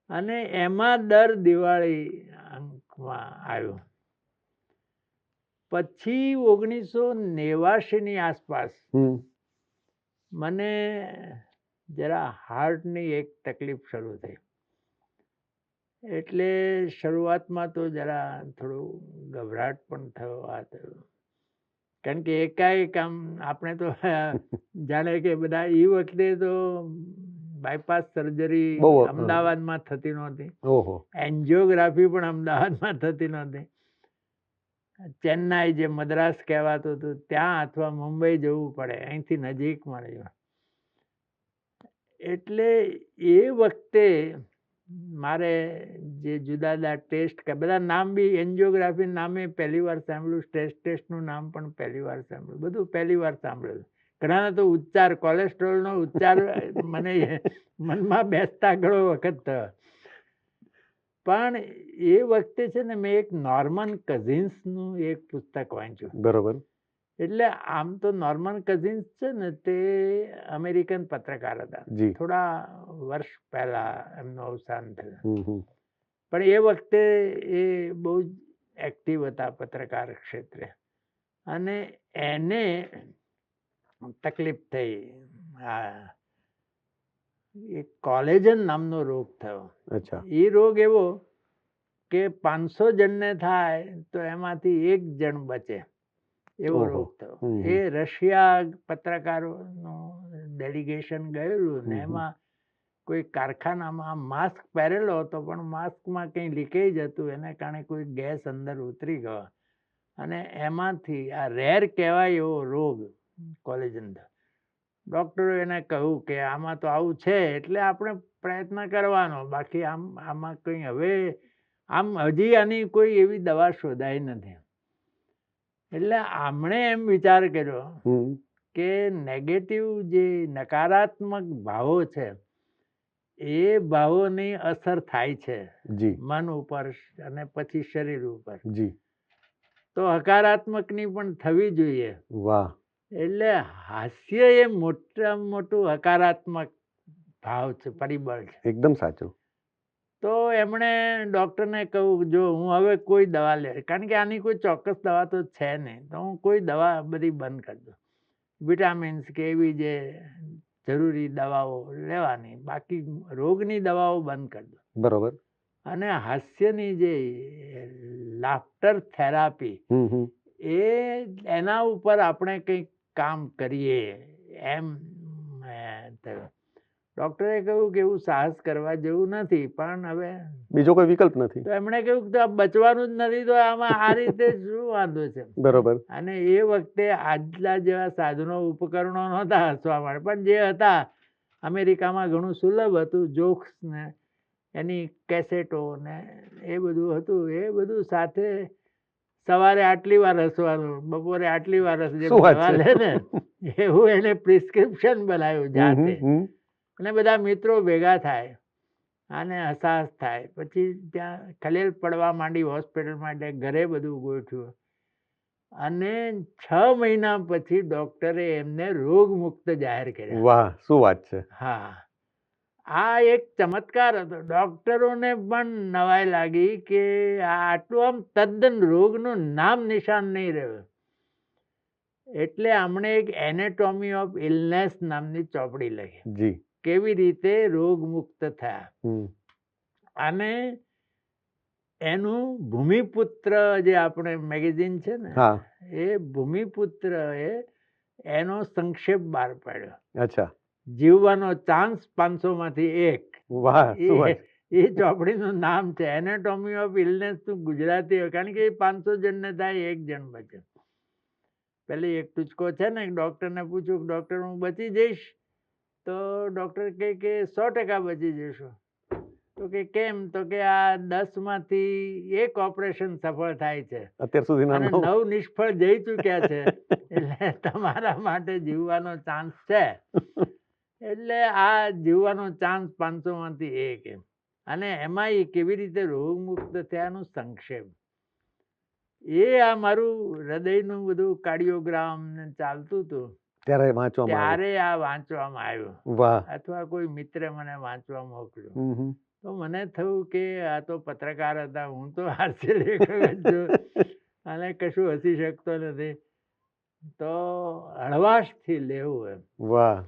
અને એમાં દર દિવાળી અંકમાં આવ્યો. પછી 1989ની આસપાસ મને જરા હાર્ટની એક તકલીફ શરૂ થઈ. એટલે શરૂઆતમાં તો જરા થોડું ગભરાટ પણ થયો. આ થયું કારણ કે એકાએક આમ આપણે તો જાણે કે બધા એ વખતે તો બાયપાસ સર્જરી અમદાવાદમાં થતી નહોતી, એન્જિયોગ્રાફી પણ અમદાવાદમાં થતી નહોતી. ચેન્નાઈ, જે મદ્રાસ કહેવાતું હતું, ત્યાં અથવા મુંબઈ જવું પડે, અહીંથી નજીક મળ્યું. એટલે એ વખતે મારે જે જુદા જુદા ટેસ્ટ, બધા નામ બી, એન્જિયોગ્રાફી નામે પહેલી વાર સાંભળ્યું, સ્ટ્રેસ ટેસ્ટનું નામ પણ પહેલી વાર સાંભળ્યું, બધું પહેલી વાર સાંભળ્યું. ઘણા તો ઉચ્ચાર, કોલેસ્ટ્રોલનો ઉચ્ચાર મને મનમાં બેસતા ઘણો વખત થયો. પણ એ વખતે છે ને, મેં એક નોર્મન કઝિન્સનું એક પુસ્તક વાંચ્યું. બરોબર. એટલે આમ તો નોર્મન કઝિન્સ છે ને, તે અમેરિકન પત્રકાર હતા. થોડા વર્ષ પહેલા એમનું અવસાન થયું. પણ એ વખતે એ બહુ જ એક્ટિવ હતા પત્રકાર ક્ષેત્રે. અને એને તકલીફ થઈ, એક કોલેજન નામનો રોગ થયો. એ રોગ એવો કે 500 જણને થાય તો એમાંથી 1 જણ બચે, એવો રોગ થયો. એ રશિયા પત્રકારોનું ડેલિગેશન ગયેલું ને એમાં કોઈ કારખાનામાં માસ્ક પહેરેલો હતો, પણ માસ્કમાં કંઈ લીકેજ હતું, એને કારણે કોઈ ગેસ અંદર ઉતરી ગયો અને એમાંથી આ રેર કહેવાય એવો રોગ કોલેજન. ડૉક્ટરો એને કહ્યું કે આમાં તો આવું છે, એટલે આપણે પ્રયત્ન કરવાનો, બાકી આમાં કંઈ હવે હજી આની કોઈ એવી દવા શોધાઈ નથી. એટલે આમણે એમ વિચાર કર્યો કે નેગેટિવ, જે નકારાત્મક ભાવો છે, એ ભાવોની અસર થાય છે મન ઉપર અને પછી શરીર ઉપર. તો હકારાત્મકની પણ થવી જોઈએ. વાહ. એટલે હાસ્ય એ મોટામાં મોટું હકારાત્મક ભાવ છે, પરિબળ છે. એકદમ સાચું. તો એમણે ડૉક્ટરને કહ્યું, જો હું હવે કોઈ દવા લે, કારણ કે આની કોઈ ચોક્કસ દવા તો છે નહીં, તો હું કોઈ દવા બધી બંધ કરી દઉં, વિટામિન્સ કે એવી જે જરૂરી દવાઓ લેવાની, બાકી રોગની દવાઓ બંધ કરી દો. બરોબર. અને હાસ્યની જે લાફ્ટર થેરાપી, એના ઉપર આપણે કંઈક કામ કરીએ એમ થયું. ડૉક્ટરે કહ્યું કે એવું સાહસ કરવા જેવું નથી, પણ હવે બીજો કોઈ વિકલ્પ નથી. તો એમણે કહ્યું કે બચવાનું જ નથી, તો આમાં આ રીતે શું વાંધો છે. બરોબર. અને એ વખતે આજના જેવા સાધનો ઉપકરણો નહોતા હસવા માટે, પણ જે હતા અમેરિકામાં ઘણું સુલભ હતું, જોક્સ ને એની કેસેટો ને એ બધું હતું. એ બધું સાથે સવારે આટલી વાર હસવાનું, બપોરે આટલી વાર હસવાનું લે ને, એવું એને પ્રિસ્ક્રિપ્શન બનાવ્યું જાતે. અને બધા મિત્રો ભેગા થાય અને હસાહસ થાય. પછી ત્યાં ખલેલ પડવા માંડી હોસ્પિટલ માટે, ઘરે બધું ગોઠવ્યું. અને 6 મહિના પછી ડૉક્ટરે એમને રોગમુક્ત જાહેર કર્યા. વાહ, શું વાત છે. હા, આ એક ચમત્કાર હતો. ડૉક્ટરોને પણ નવાઈ લાગી કે આટલું આમ તદ્દન રોગનું નામ નિશાન નહીં રહ્યું. એટલે આમણે એક એનેટોમી ઓફ ઇલનેસ નામની ચોપડી લખી, જી. કેવી રીતે રોગ મુક્ત થયા. હમ. અને એનું ભૂમિપુત્ર જે આપણે મેગેઝિન છે ને, હા. એ ભૂમિપુત્ર એનો સંક્ષેપ બહાર પાડ્યો. અચ્છા. જીવવાનો ચાન્સ 500 માંથી 1. વાહ, શું વાત. એ ચોપડીનું નામ છે એનાટોમી ઓફ ઇલનેસ નું ગુજરાતી. કારણ કે 500 જણને થાય 1 જણ બચે. પેલી એક ટૂચકો છે ને, ડોક્ટરને પૂછ્યું કે ડોક્ટર હું બચી જઈશ? તો ડોક્ટર કહે કે 100% બચી જશો. તો કે કેમ? તો કે આ 10 માંથી 1 ઓપરેશન સફળ થાય છે અત્યાર સુધીના અને 9. 9 નિષ્ફળ જઈ ચૂક્યા છે. એટલે તમારા માટે જીવવાનો ચાન્સ છે. એટલે આ જીવવાનો ચાન્સ 500 માંથી 1 એમ. અને એમાં એ કેવી રીતે રોગ મુક્ત થયાનું સંક્ષેપ. એ આ મારું હૃદયનું બધું કાર્ડિયોગ્રામ ને ચાલતું હતું ત્યારે વાંચવામાં આવ્યું. ત્યારે આ વાંચવામાં આવ્યું. વાહ. અથવા કોઈ મિત્રે મને વાંચવા મોકલ્યું. હમ હમ. તો મને થયું કે આ તો પત્રકાર હતા, હું તો હાસ્ય લેખક જ છું અને કશું હસી શકતો નથી. તો હળવાશથી લેવું એમ. વાહ.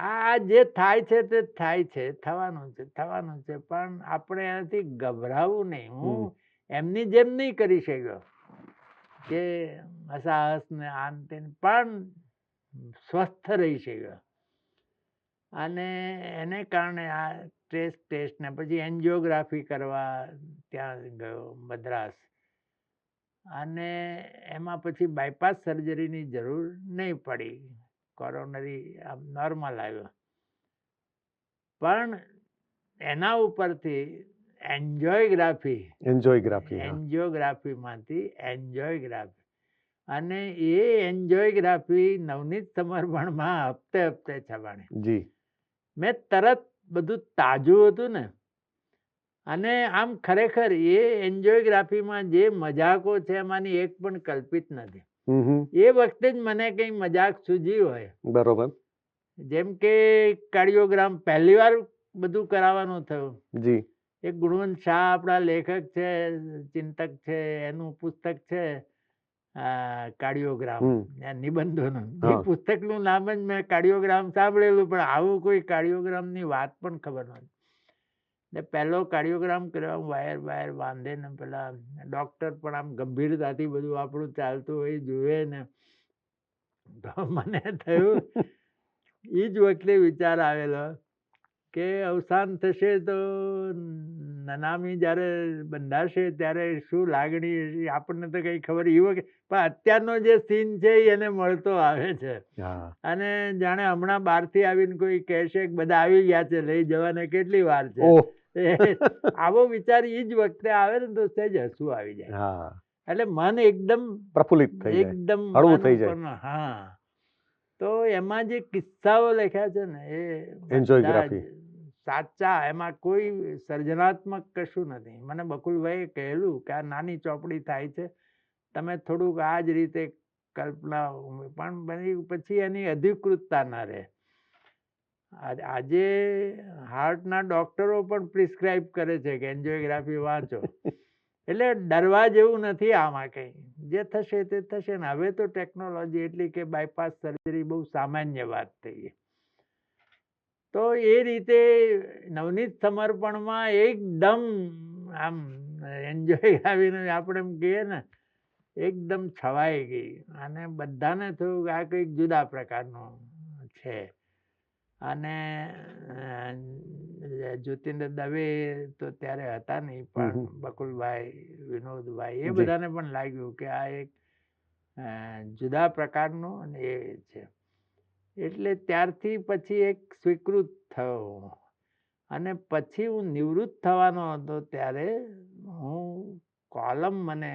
આ જે થાય છે તે થાય છે, થવાનું છે, થવાનું છે, પણ આપણે એનાથી ગભરાવું નહીં. હું એમની જેમ નહીં કરી શક્યો કે હસાહસ ને આન તેન, પણ સ્વસ્થ રહી શક્યો. અને એને કારણે આ ટેસ્ટ ને પછી એન્જિયોગ્રાફી કરવા ત્યાં ગયો મદ્રાસ. અને એમાં પછી બાયપાસ સર્જરીની જરૂર નહીં પડી. કોરોનરી આમ નોર્મલ આવ્યો. પણ એના ઉપરથી એન્જિયોગ્રાફીમાંથી એન્જોયગ્રાફી, અને એ એન્જોયગ્રાફી નવનીત સમર્પણમાં હપ્તે હપ્તે છપાણી. જી. મેં તરત બધું તાજું હતું ને, અને આમ ખરેખર એ એન્જોયગ્રાફીમાં જે મજાકો છે એમાંની એક પણ કલ્પિત નથી. એ વખતે જ મને કઈ મજાક સૂજી હોય. બરોબર. જેમ કે કાર્ડિયોગ્રામ પહેલી વાર બધું કરાવવાનું થયું. જી. એક ગુણવંત શાહ આપણા લેખક છે, ચિંતક છે, એનું પુસ્તક છે કાર્ડિયોગ્રામ નિબંધોનું. એ પુસ્તકનું નામ જ મેં કાર્ડિયોગ્રામ સાંભળેલું, પણ આવું કોઈ કાર્ડિયોગ્રામની વાત પણ ખબર નહોતી. એટલે પહેલો કાર્ડિયોગ્રામ કરવા વાયર બાંધે ને પેલા ડોક્ટર પણ આમ ગંભીરતાથી બધું આપણું ચાલતું હોય જુએ ને. તો મને થયું એ જ વખતે વિચાર આવેલો કે અવસાન થશે તો નનામી જ્યારે બંધાશે ત્યારે શું લાગણી, આપણને તો કઈ ખબર એ વખતે. પણ અત્યારનો જે સીન છે એને મળતો આવે છે. અને જાણે હમણાં બહારથી આવીને કોઈ કહેશે કે બધા આવી ગયા છે, લઈ જવાને કેટલી વાર છે. આવો વિચાર એ જ વખતે આવે ને તો સહેજ હસવું આવી જાય. એટલે મન એકદમ પ્રફુલ્લિત થઈ જાય, એકદમ હળવું થઈ જાય. હા. તો એમાં જે કિસ્સાઓ લખ્યા છે ને એ એન્જોયગ્રાફી સાચા, એમાં કોઈ સર્જનાત્મક કશું નથી. મને બકુલભાઈએ કહેલું કે આ નાની ચોપડી થાય છે, તમે થોડુંક આ જ રીતે કલ્પના, પણ પછી એની અધિકૃતતા ના રહે. આજે હાર્ટના ડોક્ટરો પણ પ્રિસ્ક્રાઇબ કરે છે કે એન્જિયોગ્રાફી વાંચો. એટલે ડરવા જેવું નથી આમાં કઈ. જે થશે તે થશે ને. હવે તો ટેકનોલોજી એટલી કે બાયપાસ સર્જરી બહુ સામાન્ય વાત થઈ. તો એ રીતે નવનીત સમર્પણમાં એકદમ આમ એન્જોયગ્રાફીને આપણે એમ કહીએ ને, એકદમ છવાઈ ગઈ. અને બધાને થયું કે આ કંઈક જુદા પ્રકારનું છે. અને જ્યોતિન્દ્ર દવે તો ત્યારે હતા નહીં, પણ બકુલભાઈ, વિનોદભાઈ, એ બધાને પણ લાગ્યું કે આ એક જુદા પ્રકારનું અને એ છે. એટલે ત્યારથી પછી એક સ્વીકૃત થયો. અને પછી હું નિવૃત્ત થવાનો હતો ત્યારે હું કોલમ, મને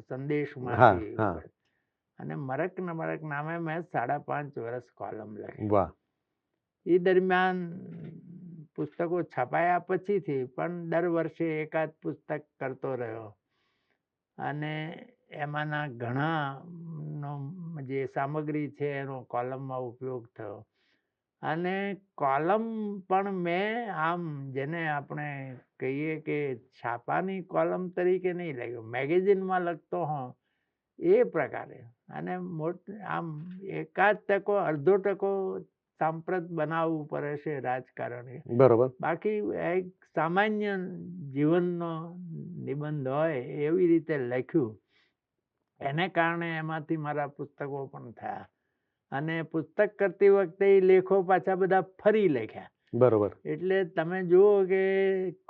સંદેશમાંથી, અને મરક નામે મેં 5.5 વર્ષ કોલમ લખી. એ દરમિયાન પુસ્તકો છપાયા પછીથી પણ દર વર્ષે એકાદ પુસ્તક કરતો રહ્યો. અને એમાંના ઘણા જે સામગ્રી છે એનો કોલમમાં ઉપયોગ થયો. અને કોલમ પણ મેં આમ જેને આપણે કહીએ કે છાપાની કોલમ તરીકે નહીં લખ્યો, મેગેઝિનમાં લખતો હોઉં એ પ્રકારે. અને આમ એકાદ ટકો અડધો ટકો સાંપ્રત બનાવવું પડે છે રાજકારણી. બરોબર. બાકી એક સામાન્ય જીવનનો નિબંધ હોય એવી રીતે લખ્યું. એને કારણે એમાંથી મારા પુસ્તકો પણ થયા. અને પુસ્તક કરતી વખતે એ લેખો પાછા બધા ફરી લખ્યા. બરોબર. એટલે તમે જુઓ કે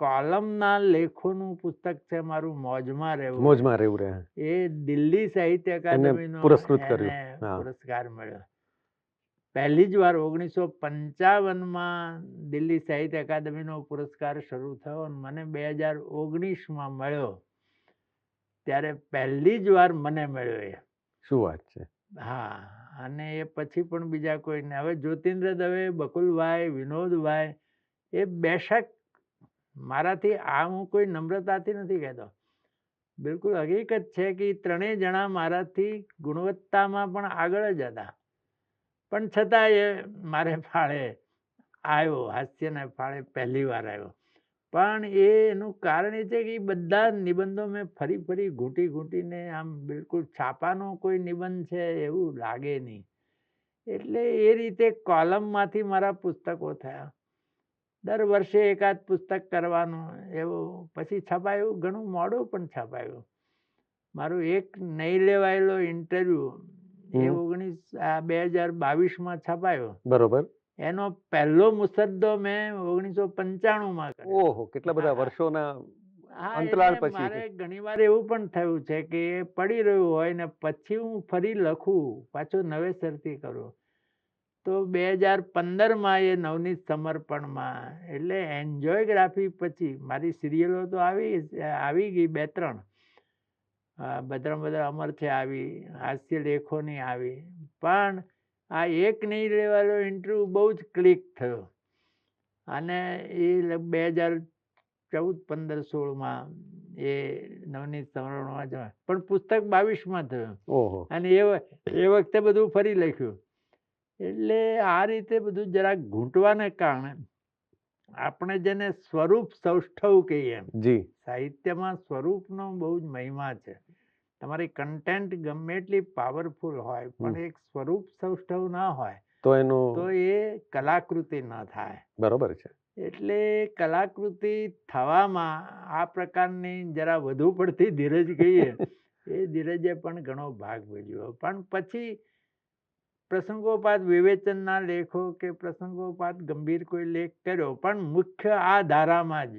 કોલમના લેખોનું પુસ્તક છે મારું મોજમાં રહેવું રહે. એ દિલ્હી સાહિત્ય અકાદમીનો પુરસ્કૃત એને કર્યું. હા. પુરસ્કાર મળ્યો. પહેલી જ વાર 1955માં દિલ્હી સાહિત્ય અકાદમીનો પુરસ્કાર શરૂ થયો અને મને 2019માં મળ્યો. ત્યારે પહેલી જ વાર મને મળ્યો એ. શું વાત છે. હા. અને એ પછી પણ બીજા કોઈને. હવે જ્યોતિન્દ્ર દવે, બકુલભાઈ, વિનોદભાઈ એ બેશક મારાથી, આ હું કોઈ નમ્રતાથી નથી કહેતો, બિલકુલ હકીકત છે કે ત્રણેય જણા મારાથી ગુણવત્તામાં પણ આગળ જ હતા. પણ છતાં એ મારે ફાળે આવ્યો, હાસ્યને ફાળે પહેલી વાર આવ્યો. પણ એનું કારણ એ છે કે એ બધા નિબંધો મેં ફરી ફરી ઘૂંટીને આમ બિલકુલ છાપાનો કોઈ નિબંધ છે એવું લાગે નહીં. એટલે એ રીતે કોલમમાંથી મારા પુસ્તકો થયા. દર વર્ષે એકાદ પુસ્તક કરવાનું એવું. પછી છપાયું, ઘણું મોડું પણ છપાયું. મારું એક નહીં લેવાયેલો ઇન્ટરવ્યુ એ 2022માં છપાયો. બરોબર. એનો પહેલો મુસદ્દો મેં 1995માં કર્યો. ઓહો, કેટલા બધા વર્ષોના હા, અંતરાળ એટલે પછી. મારે ઘણીવાર એવું પણ થયું છે કે એ પડી રહ્યું હોય ને પછી હું ફરી લખું, પાછું નવેસરથી કરું. તો 2015માં એ નવનીત સમર્પણમાં, એટલે એન્જોયગ્રાફી પછી મારી સિરિયલો તો આવી ગઈ 2-3. ભદ્ર અમર છે આવી, હાસ્ય લેખોની આવી. પણ આ એક નહીં લેવાયેલો ઇન્ટરવ્યુ બહુ જ ક્લિક થયો. અને એ 2014-15-16માં એ નવનીત સમર્પણમાં જ, પણ પુસ્તક 22માં થયું. ઓહો. અને એ વખતે બધું ફરી લખ્યું. એટલે આ રીતે બધું જરાક ઘૂંટવાને કારણે આપણે જેને સ્વરૂપ સૌષ્ઠવ કહીએ, જી, સાહિત્યમાં સ્વરૂપનો બહુ જ મહિમા છે. તમારી કન્ટેન્ટ ગમે એટલી પાવરફુલ હોય પણ એક સ્વરૂપ સૌષ્ઠવ ના હોય તો એ કલાકૃતિ ન થાય. બરોબર છે. એટલે કલાકૃતિ થવામાં આ પ્રકારની જરા વધુ પડતી ધીરજ કહીએ, એ ધીરજે પણ ઘણો ભાગ ભજવ્યો. પણ પછી પ્રસંગોપાત વિવેચનના લેખો કે પ્રસંગોપાત ગંભીર કોઈ લેખ કર્યો, પણ મુખ્ય આ ધારામાં જ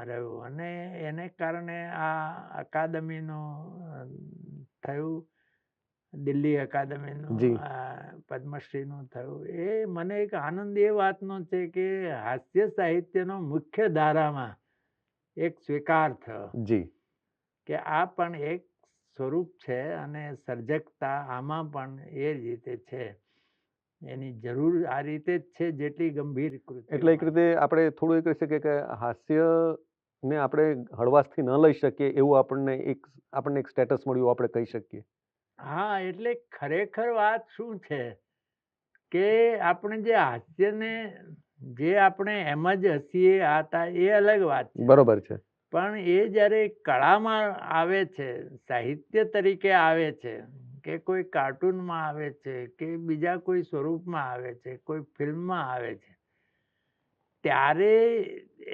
રહ્યું. અને એને કારણે આ અકાદમીનું થયું, દિલ્હી અકાદમીનું પદ્મશ્રીનું થયું. એ મને એક આનંદ એ વાતનો છે કે હાસ્ય સાહિત્યનો મુખ્ય ધારામાં એક સ્વીકાર થયો. જી. કે આ પણ એક સ્વરૂપ છે અને સર્જકતા આમાં પણ એ જ રીતે છે. એની જરૂર આ રીતે જ છે જેટલી ગંભીર કૃતિ. એટલે એક રીતે આપણે થોડું એ કહી શકીએ કે હાસ્ય ને આપણે હળવાશથી ન લઈ શકીએ એવું આપણને એક સ્ટેટસ મળ્યું આપણે કહી શકીએ. હા, એટલે ખરેખર વાત શું છે કે આપણે જે હાસ્યને જે આપણે એમ જ હસીએ હતા એ અલગ વાત છે. બરોબર છે. પણ એ જ્યારે કળામાં આવે છે, સાહિત્ય તરીકે આવે છે, કે કોઈ કાર્ટૂનમાં આવે છે, કે બીજા કોઈ સ્વરૂપમાં આવે છે, કોઈ ફિલ્મમાં આવે છે, ત્યારે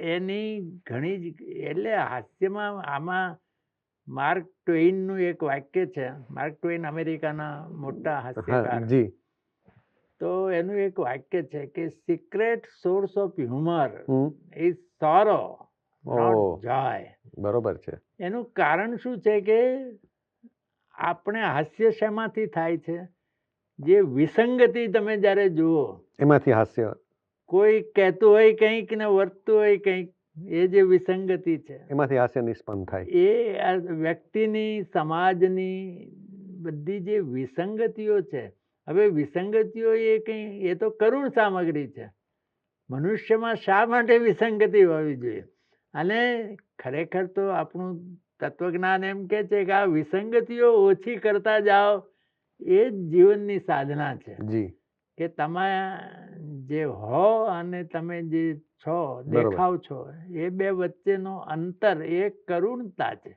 એની ઘણી જ, એટલે હાસ્યમાં આમાં માર્ક ટ્વેઇનનું એક વાક્ય છે. માર્ક ટ્વેઇન અમેરિકાના મોટા હાસ્યકાર. તો એનું એક વાક્ય છે કે secret source of humour is sorrow, not joy. બરોબર છે. એનું કારણ શું છે કે આપણે હાસ્ય શેમાંથી થાય છે? જે વિસંગતિ તમે જ્યારે જુઓ એમાંથી હાસ્ય. કોઈ કહેતું હોય કંઈક ને વર્તતું હોય કંઈક, એ જે વિસંગતિ છે એમાંથી હાસ્ય નિષ્પન્ન થાય. એ વ્યક્તિની, સમાજની બધી જે વિસંગતિઓ છે. હવે વિસંગતિઓ એ તો કરુણ સામગ્રી છે. મનુષ્યમાં શા માટે વિસંગતિ હોવી જોઈએ? અને ખરેખર તો આપણું તત્વજ્ઞાન એમ કે છે કે આ વિસંગતિઓ ઓછી કરતા જાઓ, એ જ જીવનની સાધના છે. જી. કે તમે જે હો અને તમે જે છો, દેખાવ છો, એ બે વચ્ચેનો અંતર એ કરુણતા છે.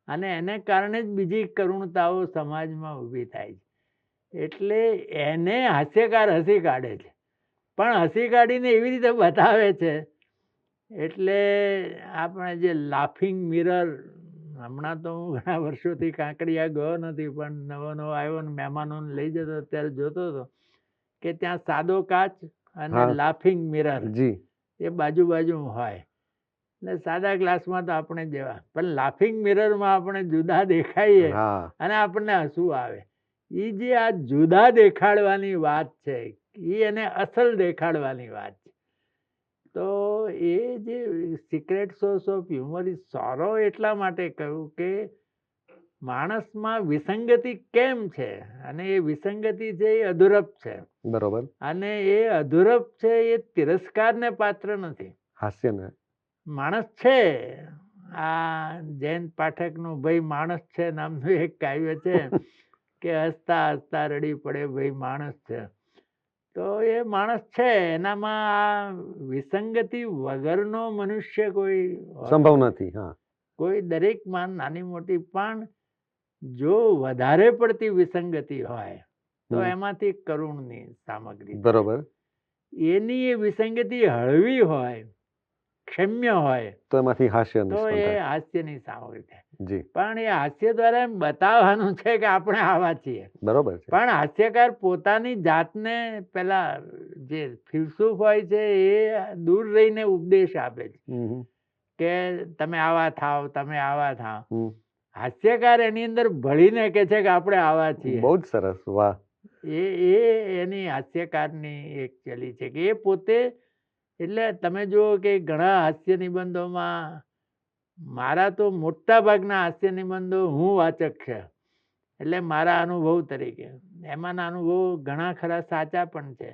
અને એને કારણે જ બીજી કરુણતાઓ સમાજમાં ઊભી થાય છે. એટલે એને હાસ્યકાર હસી કાઢે છે, પણ હસી કાઢીને એવી રીતે બતાવે છે. એટલે આપણે જે લાફિંગ મિરર, હમણાં તો હું ઘણા વર્ષોથી કાંકરિયા ગયો નથી, પણ નવો નવો આવ્યો ને મહેમાનોને લઈ જતો ત્યારે જોતો હતો કે ત્યાં સાદો કાચ અને હા. લાફિંગ મિરર જી. એ બાજુ બાજુ હોય. એટલે સાદા ગ્લાસમાં તો આપણે જેવા, પણ લાફિંગ મિરરમાં આપણે જુદા દેખાઈએ હા. અને આપણને હસવું આવે. એ જે આ જુદા દેખાડવાની વાત છે, એ એને અસલ દેખાડવાની વાત છે. તો એ જે secret source of humour is sorrow એટલા માટે કહ્યું કે માણસમાં વિસંગતિ કેમ છે, અને એ વિસંગતિ છે એ અધૂરપ છે, બરોબર. અને એ અધૂરપ છે એ તિરસ્કારને પાત્ર નથી. હાસ્ય ને માણસ છે. આ જયંત પાઠકનું ભાઈ માણસ છે નામનું એક કાવ્ય છે કે હસતા હસતા રડી પડે ભાઈ માણસ છે. તો એ માણસ છે, એનામાં આ વિસંગતિ વગરનો મનુષ્ય કોઈ હોતો સંભવ નથી. નથી. હા. કોઈ દરેક માં નાની મોટી, પણ જો વધારે પડતી વિસંગતિ હોય તો હમ. એમાંથી કરુણની સામગ્રી થાય. બરોબર. એની એ વિસંગતિ હળવી હોય, ક્ષમ્ય હોય, તો એમાંથી હાસ્ય તો નિષ્પન્ન એ થાય. હાસ્યની સામગ્રી થાય. જી. પણ એ હાસ્ય દ્વારા એમ બતાવવાનું છે કે આપણે આવા છીએ. બરોબર છે. પણ હાસ્યકાર પોતાની જાતને પેલા જે ફિલસૂફ હોય છે એ દૂર રહીને ઉપદેશ આપે છે હમ. કે તમે આવા થાવ, તમે આવા થાવ. હમ. હાસ્યકાર એની અંદર ભળીને કે છે કે આપણે આવા છીએ. બહુ જ સરસ. વાહ. એ એની હાસ્યકારની એક ચલી છે કે એ પોતે, એટલે તમે જુઓ કે ઘણા હાસ્ય નિબંધોમાં, મારા તો મોટા ભાગના હાસ્ય નિબંધો હું વાચક છે, એટલે મારા અનુભવ તરીકે એમાંના અનુભવો ઘણા ખરા સાચા પણ છે,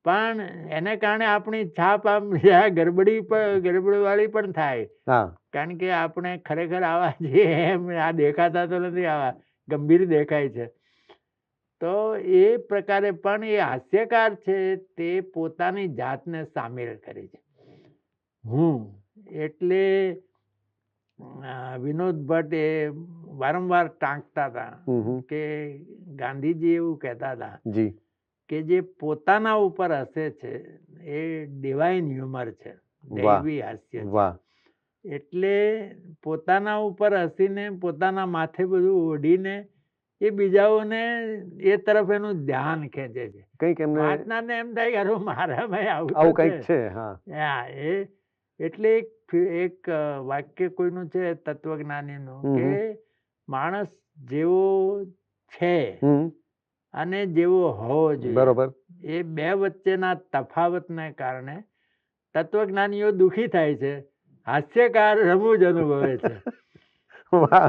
પણ એને કારણે આપણી છાપ આમ ગરબડવાળી પણ થાય. હા. કારણ કે આપણે ખરેખર આવા છીએ એમ આ દેખાતા તો નથી, આવા ગંભીર દેખાય છે. તો એ પ્રકારે પણ એ હાસ્યકાર છે તે પોતાની જાતને સામેલ કરે છે. એટલે વિનોદ ભટ્ટ એ વારંવાર ટાંકતા હતા હમ. કે ગાંધીજી એવું કહેતા હતા જી. કે જે પોતાના ઉપર હસે છે એ ડિવાઇન હ્યુમર છે, વાહ. દૈવી હાસ્ય છે. વાહ. એટલે પોતાના ઉપર હસીને, પોતાના માથે બધું ઓઢીને એ બીજાઓને એ તરફ એનું ધ્યાન ખેંચે છે. કંઈક એમને વાંચનારને એમ થાય કે અરે મારામાં આવું આવું કંઈક છે. છે. હા. હા, એટલે એક વાક્ય કોઈનું છે તત્વજ્ઞાનીનું હમ. કે માણસ જેવો છે હમ. અને જેવો હોવો જોઈએ, બરોબર. એ બે વચ્ચેના તફાવતને કારણે તત્વજ્ઞાનીઓ દુઃખી થાય છે, હાસ્યકાર રમૂજ અનુભવે છે. વાહ.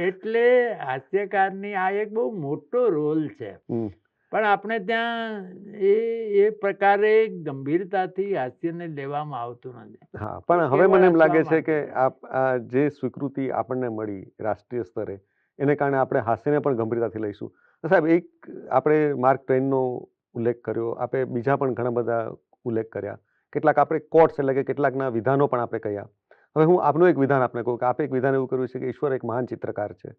એટલે હાસ્યકારની આ એક બહુ મોટો રોલ છે. હમ. પણ આપણે ત્યાં એ પ્રકારે ગંભીરતાથી હાસ્યને લેવામાં આવતું નથી. હા, પણ એ હવે કેવળ મને એમ હસવા લાગે છે કે માટે. આ જે સ્વીકૃતિ આપણને મળી રાષ્ટ્રીય સ્તરે, એને કારણે આપણે હાસ્યને પણ ગંભીરતાથી લઈશું. તો સાહેબ, એક આપણે માર્ક ટ્વેનનો ઉલ્લેખ કર્યો, આપણે બીજા પણ ઘણા બધા ઉલ્લેખ કર્યા, કેટલાક આપણે કોટ્સ એટલે કે કેટલાકના વિધાનો પણ આપણે કહ્યા. હવે હું આપનું એક વિધાન આપને કહું કે આપે એક વિધાન એવું કર્યું છે કે ઈશ્વર એક મહાન ચિત્રકાર છે.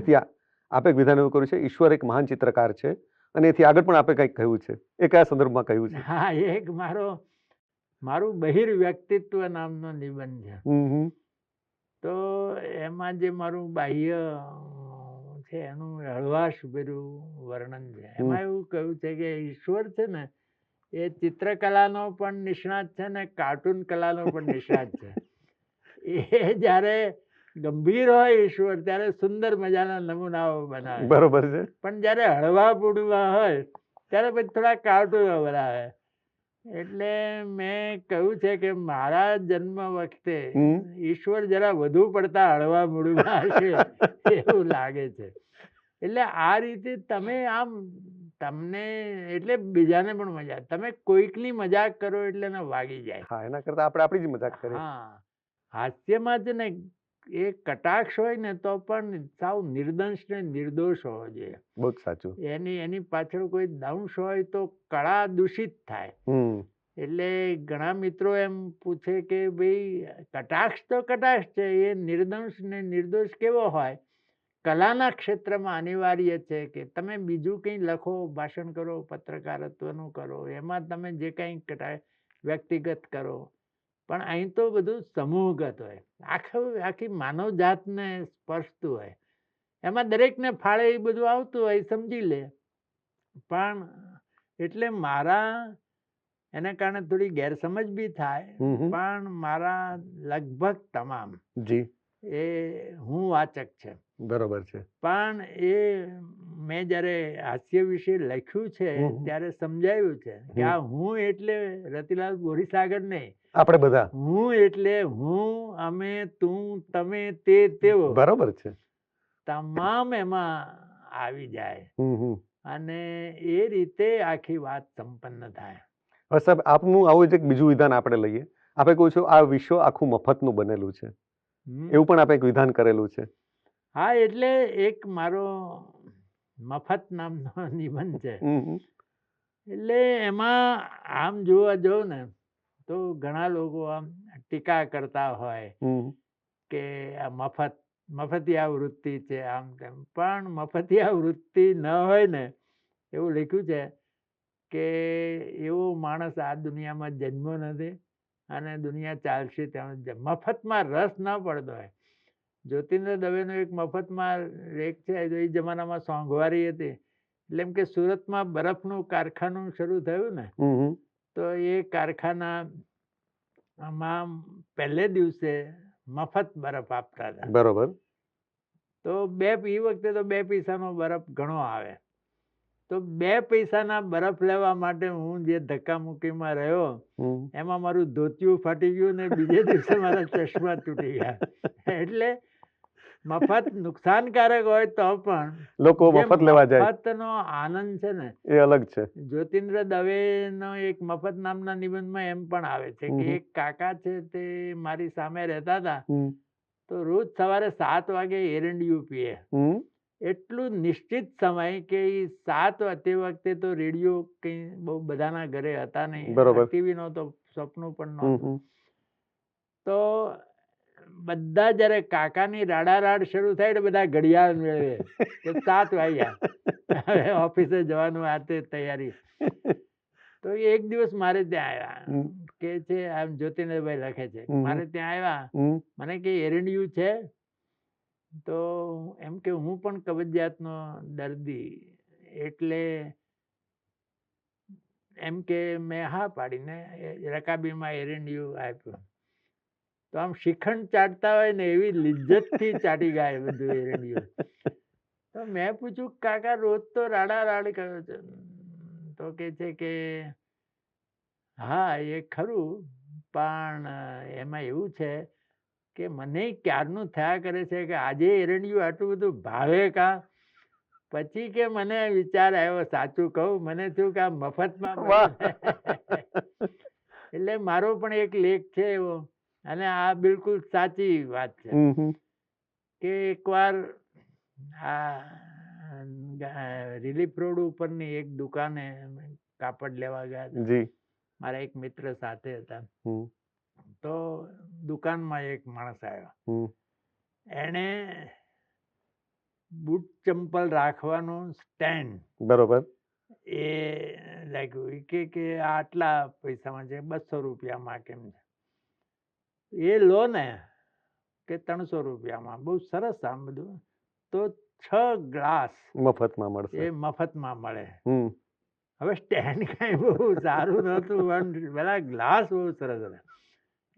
એથી આપે એક વિધાન એવું કર્યું છે, ઈશ્વર એક મહાન ચિત્રકાર છે, અને એથી આગળ પણ આપણે કંઈક કહ્યું છે. એ કયા સંદર્ભમાં કહ્યું છે? હા, એક મારું બહિર વ્યક્તિત્વ નામનો નિબંધ છે. હમ. તો એમાં જે મારું બાહ્ય છે એનું હળવાશ ભર્યું વર્ણન છે. એમાં એવું કહ્યું છે કે ઈશ્વર છે ને એ ચિત્રકલાનો પણ નિષ્ણાત છે ને કાર્ટૂન કલાનો પણ નિષ્ણાત છે. એ જ્યારે ગંભીર હોય ઈશ્વર ત્યારે સુંદર મજાના નમૂનાઓ બનાવે, બરોબર છે. પણ જ્યારે હળવા પૂડવા હોય ત્યારે પછી થોડા કાર્ટૂનો બનાવે. એટલે મેં કહ્યું છે કે મારા જન્મ વખતે ઈશ્વર જરા વધુ પડતા હળવા મૂડમાં હશે એવું લાગે છે. એટલે આ રીતે તમે આમ તમને એટલે બીજાને પણ મજા, તમે કોઈકની મજાક કરો એટલે એને વાગી જાય. હા, એના કરતા આપણે આપણી જ મજાક કરીએ. હા, હાસ્યમાં છે ને એ કટાક્ષ હોય ને તો પણ સાવ નિર્દંશ ને નિર્દોષ હોવો જોઈએ. બહુ જ સાચું. એની પાછળ કોઈ દંશ હોય તો કળા દૂષિત થાય. એટલે ઘણા મિત્રો એમ પૂછે કે ભાઈ કટાક્ષ તો કટાક્ષ છે, એ નિર્દંશ ને નિર્દોષ કેવો હોય? કલાના ક્ષેત્રમાં અનિવાર્ય છે કે તમે બીજું કંઈ લખો, ભાષણ કરો, પત્રકારત્વનું કરો, એમાં તમે જે કંઈ વ્યક્તિગત કરો, પણ અહીં તો બધું સમૂહગત હોય, આખી માનવ જાતને સ્પર્શતું હોય, એમાં દરેકને ફાળે એ બધું આવતું હોય, સમજી લે. પણ એટલે મારા એના કારણે થોડી ગેરસમજ બી થાય, પણ મારા લગભગ તમામ જી એ હું વાચક છે. બરોબર છે. પણ એ મેં જ્યારે હાસ્ય વિશે લખ્યું છે ત્યારે સમજાયું છે કે આ હું એટલે રતિલાલ બોરીસાગર નહીં, આપણે બધા હું એટલે હું, અમે, તું, તમે, તે, તેઓ, બરોબર છે, તમામ એમાં આવી જાય અને એ રીતે આખી વાત સંપન્ન થાય. હવે સાહેબ આપનું આવું જ એક બીજું વિધાન આપણે લઈએ. આપણે કહું છું આ વિશ્વ આખું મફતનું બનેલું છે, એવું પણ આપણે એક વિધાન કરેલું છે. હા, એટલે એક મારો મફત નામનો નિબંધ છે. એટલે એમાં આમ જોવા જાઉં ને તો ઘણા લોકો આમ ટીકા કરતા હોય કે આ મફતિયા વૃત્તિ છે, આમ તેમ. પણ મફતિયા વૃત્તિ ન હોય ને, એવું લખ્યું છે કે એવો માણસ આ દુનિયામાં જન્મ્યો નથી અને દુનિયા ચાલશે ત્યાં મફતમાં રસ ન પડતો હોય. જ્યોતિન્દ્ર દવેનો એક મફતમાં લેખ છે, એ જમાનામાં સોંઘવારી હતી, એટલે એમ કે સુરતમાં બરફનું કારખાનું શરૂ થયું ને, તો એ કારખાનામાં પહેલે દિવસે મફત બરફ આપતા હતા. બરોબર. તો એ વખતે તો 2 પૈસાનો બરફ ઘણો આવે, તો 2 પૈસાના બરફ લેવા માટે હું જે ધક્કા મુક્કીમાં રહ્યો, એમાં મારું ધોતિયું ફાટી ગયું ને બીજે દિવસે મારા ચશ્મા તૂટી ગયા. એટલે મફત નુકસાનકારક હોય તો પણ લોકો મફત લેવા જાય, મફતનો આનંદ છે ને એ અલગ છે. જ્યોતિન્દ્ર દવેનો એક મફત નામના નિબંધમાં એમ પણ આવે છે કે એક કાકા છે તે મારી સામે રહેતા હતા, તો રોજ સવારે 7 વાગે એરંડિયું પીએ. એટલું નિશ્ચિત સમય કે 7 તે વખતે તો રેડિયો કઈ બહુ બધાના ઘરે હતા નહીં, ટીવી નહોતો, સપનું પણ નહોતું. તો બધા જયારે કાકાની રાડારાડ શરૂ થાય એટલે બધા ઘડિયાળ મેળવે કે 7 વાગ્યા, હવે ઓફિસે જવાનું, આ તે તૈયારી. તો એક દિવસ મારે ત્યાં આવ્યા, કે છે આમ જ્યોતિન્દ્રભાઈ લખે છે, મારે ત્યાં આવ્યા, મને કે એરંડિયું છે? તો એમ કે હું પણ કબજિયાતનો દર્દી, એટલે એમ કે મેં હા પાડીને રકાબીમાં એરંડિયું આપ્યું. તો આમ શ્રીખંડ ચાટતા હોય ને એવી લિજ્જતથી ચાટી ગયા બધું એરંડિયું. તો મેં પૂછ્યું કાકા રોજ તો રાડારાડ કર્યો છે? તો કે છે કે હા એ ખરું, પણ એમાં એવું છે કે મને ક્યારનું થયા કરે છે કે આજે એરંડિયું આટલું બધું ભાવે કા? પછી કે મને વિચાર આવ્યો, સાચું કહું, મને થયું કે આ મફતમાં. એટલે મારો પણ એક લેખ છે એવો, અને આ બિલકુલ સાચી વાત છે કે એકવાર આ રિલીફ રોડ ઉપરની એક દુકાને કાપડ લેવા ગયા હતા, મારા એક મિત્ર સાથે હતા. તો દુકાનમાં એક માણસ આવ્યો, એને બૂટ ચંપલ રાખવાનું સ્ટેન્ડ, બરોબર, એ લાગ્યું કે આટલા પૈસામાં છે, 200 રૂપિયામાં કેમ છે? એ લો ને કે 300 રૂપિયામાં, બહુ સરસ આમ બધું. તો 6 ગ્લાસ મફતમાં મળશે, એ મફતમાં મળે. હવે સ્ટેન્ડ કઈ બહુ સારું નહોતું, પણ પેલા ગ્લાસ બહુ સરસ હતા.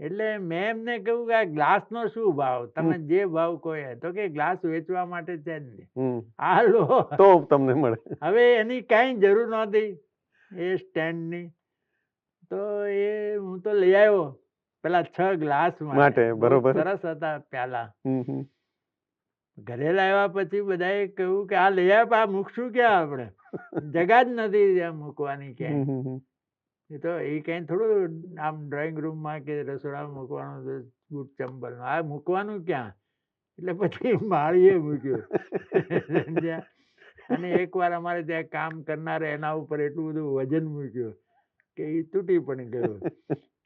એટલે મેં એમને કહ્યું કે આ ગ્લાસનો શું ભાવ? તમે જે ભાવ કહો. તો કે ગ્લાસ વેચવા માટે છે જ નહીં, આ લો તો તમને મળે. હવે એની કાંઈ જરૂર નહોતી એ સ્ટેન્ડની, તો એ હું તો લઈ આવ્યો પેલા 6 ગ્લાસ માટે, બરોબર, સરસ હતા પ્યાલા. ઘરે લાવ્યા પછી બધાએ કહ્યું કે આ લઈ આવ્યા, આ મૂકશું ક્યાં? આપણે જગા જ નથી ત્યાં મૂકવાની ક્યાંય. તો એ કઈ થોડું આમ ડ્રોઈંગ રૂમમાં કે રસોડામાં મૂકવાનું, બૂટ ચંપલ આ મૂકવાનું ક્યાં? એટલે પછી માળીએ મૂક્યું. અને એકવાર અમારે ત્યાં કામ કરનારે એના ઉપર એટલું બધું વજન મૂક્યું કે એ તૂટી પણ ગયું.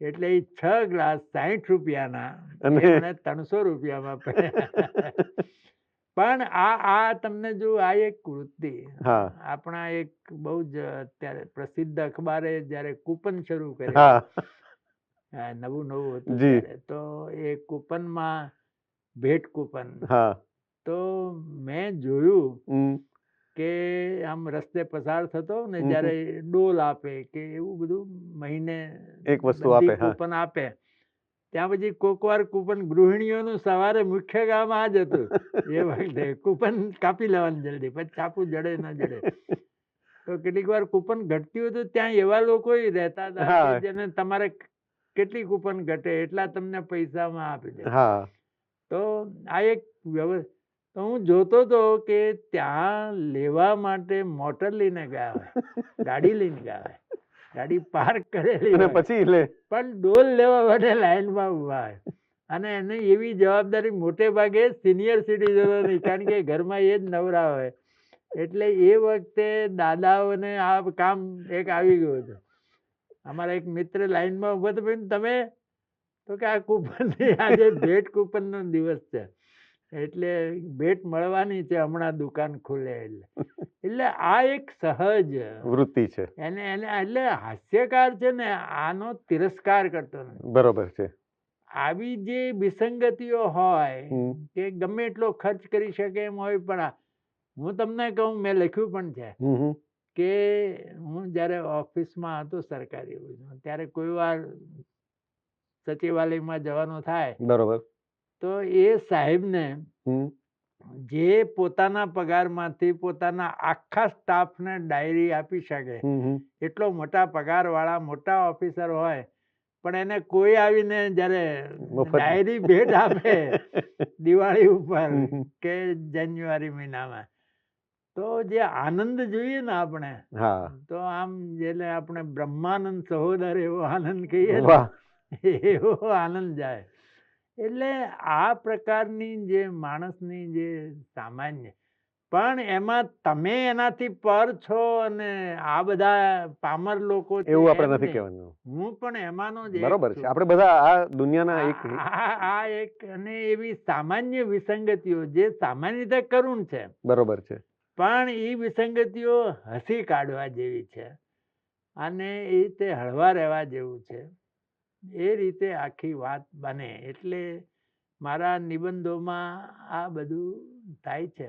એટલે એ 6 ગ્લાસ 60 રૂપિયાના અને એ મને 300 રૂપિયામાં પડ્યા. પણ આ તમને જો આ એક વૃત્તિ હા. આપણા એક બહુ જ અત્યારે પ્રસિદ્ધ અખબારે જ્યારે કૂપન શરૂ કર્યું, હા નવું હતું જી. ત્યારે, તો એ કૂપનમાં ભેટ કૂપન, હા. તો મેં જોયું હમ. કે આમ રસ્તે પસાર થતો ને હમ. જ્યારે ડોલ આપે કે એવું બધું મહિને એક વસ્તુ બધી આપે. હા. કૂપન આપે. ત્યાં પછી કોક વાર કૂપન ગૃહિણીઓનું સવારે મુખ્ય કામ આ જ હતું. એ વખતે કૂપન કાપી લેવાની જલ્દી, પછી છાપું જડે ન જડે. તો કેટલીક વાર કૂપન ઘટતી હોય તો ત્યાં એવા લોકો રહેતા હતા હા. કે જેને તમારે કેટલી કૂપન ઘટે એટલા તમને પૈસામાં આપી દે. હા. તો આ એક તો હું જોતો હતો કે ત્યાં લેવા માટે મોટર લઈને ગયા હોય, ગાડી લઈને ગયા હોય, ગાડી પાર્ક કરેલી અને હોય, પછી લે. પણ ડોલ લેવા માટે લાઈનમાં ઉભા હોય. અને એને એવી જવાબદારી મોટે ભાગે સિનિયર સિટીઝનોની, કારણ કે ઘરમાં એ જ નવરા હોય. એટલે એ વખતે દાદાઓને આ કામ એક આવી ગયું હતું. અમારા એક મિત્ર લાઈનમાં ઉભો હતો, ભાઈ તમે, તો કે આ કૂપન આજે ભેટ કૂપનનો દિવસ છે, એટલે ભેટ મળવાની છે હમણાં દુકાન ખુલે એટલે. એટલે આ એક સહજ વૃત્તિ છે. એને એને એટલે હાસ્યકાર છે ને આનો તિરસ્કાર કરતો નથી. બરોબર છે. આવી જે વિસંગતિઓ હોય હમ. કે ગમે એટલો ખર્ચ કરી શકે એમ હોય, પણ હું તમને કહું, મેં લખ્યું પણ છે હમ. કે હું જ્યારે ઓફિસમાં હતો સરકારી ઓફિસમાં, ત્યારે કોઈ વાર સચિવાલયમાં જવાનું થાય બરોબર. તો એ સાહેબને હમ. જે પોતાના પગારમાંથી પોતાના આખા સ્ટાફને ડાયરી આપી શકે હમ. એટલો મોટા પગારવાળા મોટા ઓફિસર હોય, પણ એને કોઈ આવીને જ્યારે મફત. ડાયરી ભેટ આપે દિવાળી ઉપર હમ. કે જાન્યુઆરી મહિનામાં, તો જે આનંદ જોઈએ ને આપણે, હા. તો આમ જેને આપણે બ્રહ્માનંદ સહોદર એવો આનંદ કહીએ ને, વાહ. એવો આનંદ જાય. એટલે આ પ્રકારની જે માણસની જે સામાન્ય, પણ એમાં તમે એનાથી પર છો અને આ બધા પામર લોકો છે એવું એમ આપણે નથી નહીં. કહેવાનું. હું પણ એમાંનો જ એક બરોબર છે. છું. આપણે બધા આ દુનિયાના એક. આ એક અને એવી સામાન્ય વિસંગતિઓ જે સામાન્ય રીતે કરુણ છે, બરોબર છે. પણ એ વિસંગતિઓ હસી કાઢવા જેવી છે અને એ રીતે હળવા રહેવા જેવું છે. એ રીતે આખી વાત બને. એટલે મારા નિબંધોમાં આ બધું થાય છે.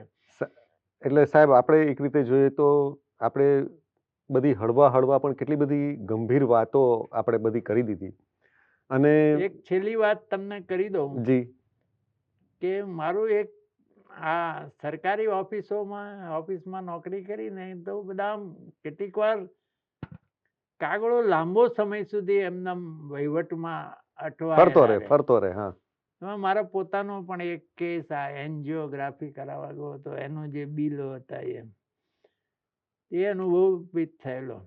એટલે સાહેબ, આપણે એક રીતે જોઈએ તો આપણે બધી હળવા પણ કેટલી બધી ગંભીર વાતો આપણે બધી કરી દીધી. અને એક છેલ્લી વાત તમને કરી દઉં જી. કે મારું એક આ સરકારી ઓફિસમાં નોકરી કરીને તો બધા આમ કેટલીક વાર કાગળો લાંબો સમય સુધી એમના વહીવટમાં ફરતો રહે. હા. એમાં મારો પોતાનો પણ એક કેસ આ એન્જિયોગ્રાફી કરાવવા ગયો હતો, એનું જે બિલો હતા એ અનુભવ થયેલો.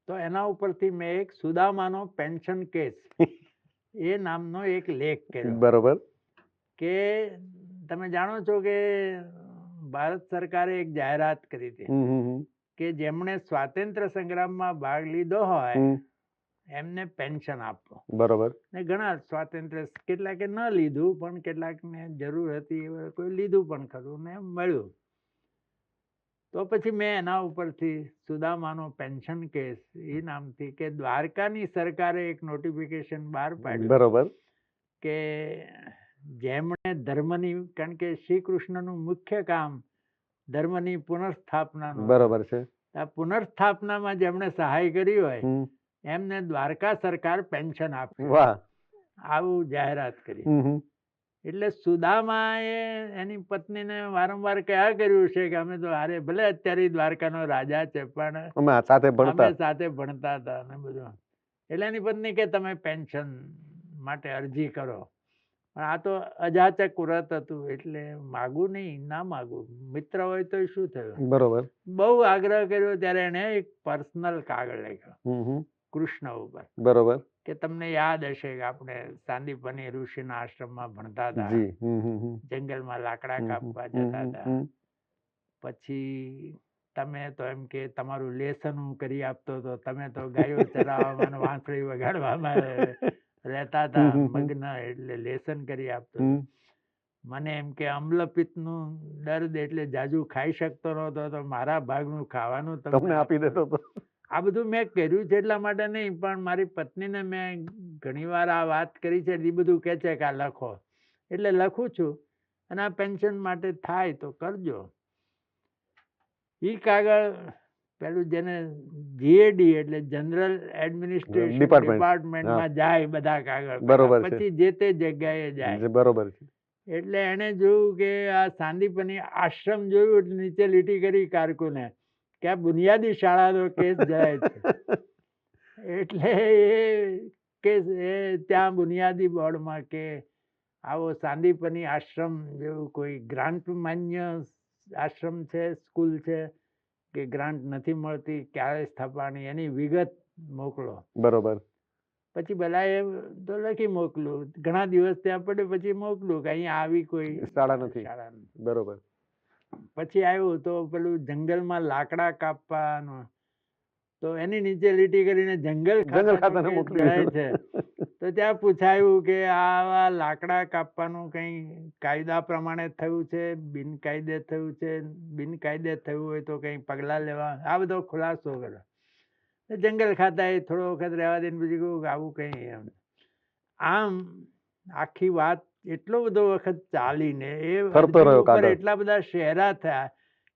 તો એના ઉપરથી મેં એક સુદામાનો પેન્શન કેસ એ નામનો એક લેખ કર્યો. બરોબર. કે તમે જાણો છો કે ભારત સરકારે એક જાહેરાત કરી હતી કે જેમણે સ્વાતંત્ર્ય સંગ્રામમાં ભાગ લીધો હોય એમને પેન્શન આપો. બરોબર. ને ઘણા સ્વાતંત્ર્ય, કેટલાકે ન લીધું, પણ કેટલાકને જરૂર હતી, કોઈ લીધું પણ ખરું ને મળ્યું. તો પછી મેં એના ઉપરથી સુદામાનો પેન્શન કેસ એ નામથી કે દ્વારકાની સરકારે એક નોટિફિકેશન બહાર પાડ્યું. બરોબર. કે જેમણે ધર્મની, કારણ કે શ્રી કૃષ્ણનું મુખ્ય કામ ધર્મની પુનર્સ્થાપનાનું. બરોબર છે. આ પુનર્સ્થાપનામાં જેમણે સહાય કરી હોય એમને દ્વારકા સરકાર પેન્શન આપે. વાહ. આવું જાહેરાત કરી. એટલે સુદામાએ એની પત્નીને વારંવાર કહ્યા કર્યું છે કે અમે તો હારે ભલે અત્યારે દ્વારકાનો રાજા છે, પણ અમે સાથે ભણતા હતા અને બધું. એટલે એની પત્ની કે તમે પેન્શન માટે અરજી કરો. પણ આ તો અજાચક વ્રત હતું, એટલે માગું નહીં, ના માગું, મિત્ર હોય તો શું થયું. બરોબર. બહુ આગ્રહ કર્યો ત્યારે એને એક પર્સનલ કાગળ લખ્યો કૃષ્ણ ઉપર. બરોબર. કે તમને યાદ હશે કે આપણે સાંદીપની ઋષિના આશ્રમમાં ભણતા હતા, જંગલમાં લાકડા કાપવા જતા હતા, પછી તમે તો એમ કે તમારું લેસન હું કરી આપતો હતો, તમે તો ગાયો ચરાવવામાં અને વાંસળી વગાડવામાં રહેતા હતા મગ્ન, એટલે લેસન કરી આપતો હતો. મને એમ કે અમ્લપિત્તનું દર્દ એટલે જાજુ ખાઈ શકતો નહોતો, તો મારા ભાગનું ખાવાનું તમને આપી દેતો હતો. આ બધું મેં કર્યું છે એટલા માટે નહીં, પણ મારી પત્નીને મેં ઘણીવાર આ વાત કરી છે. એ બધું કહે છે કે આ લખો, એટલે લખું છું. અને આ પેન્શન માટે થાય તો કરજો. એ કાગળ પેલું જેને જીએડી એટલે જનરલ એડમિનિસ્ટ્રેશન ડિપાર્ટમેન્ટમાં જાય બધા કાગળ, બરોબર છે. પછી જે તે જગ્યાએ જાય. બરોબર છે. એટલે એને જોયું કે આ સાંદીપની આશ્રમ જોયું એટલે નીચે લીટી કરી કારકુને કે આ બુનિયાદી શાળાનો કેસ જાય છે. એટલે એ કેસ ત્યાં બુનિયાદી બોર્ડમાં કે આવો સાંદીપની આશ્રમ જેવું કોઈ ગ્રાન્ટ માન્ય આશ્રમ છે, સ્કૂલ છે કે ગ્રાન્ટ નથી મળતી, ક્યારે સ્થાપવાની, એની વિગત મોકલો. બરોબર. પછી ભલાએ તો લખી મોકલું. ઘણા દિવસ ત્યાં પડે પછી મોકલું કે અહીંયા આવી કોઈ શાળા નથી. બરોબર. પછી આવ્યું તો પેલું જંગલમાં લાકડા કાપવાનું, તો એની નીચે લીટી કરીને જંગલ ખાતાને મોકલાય છે. તો ત્યાં પૂછાયું કે આવા લાકડા કાપવાનું કઈ કાયદા પ્રમાણે થયું છે, બિનકાયદે થયું છે, બિનકાયદે થયું હોય તો કઈ પગલાં લેવા, આ બધો ખુલાસો કર્યો. જંગલ ખાતાએ થોડો વખત રહેવા દઈને પછી કહ્યું આવું કંઈ એમ. આમ આખી વાત એટલો બધો વખત ચાલીને એ એટલા બધા શહેરા થયા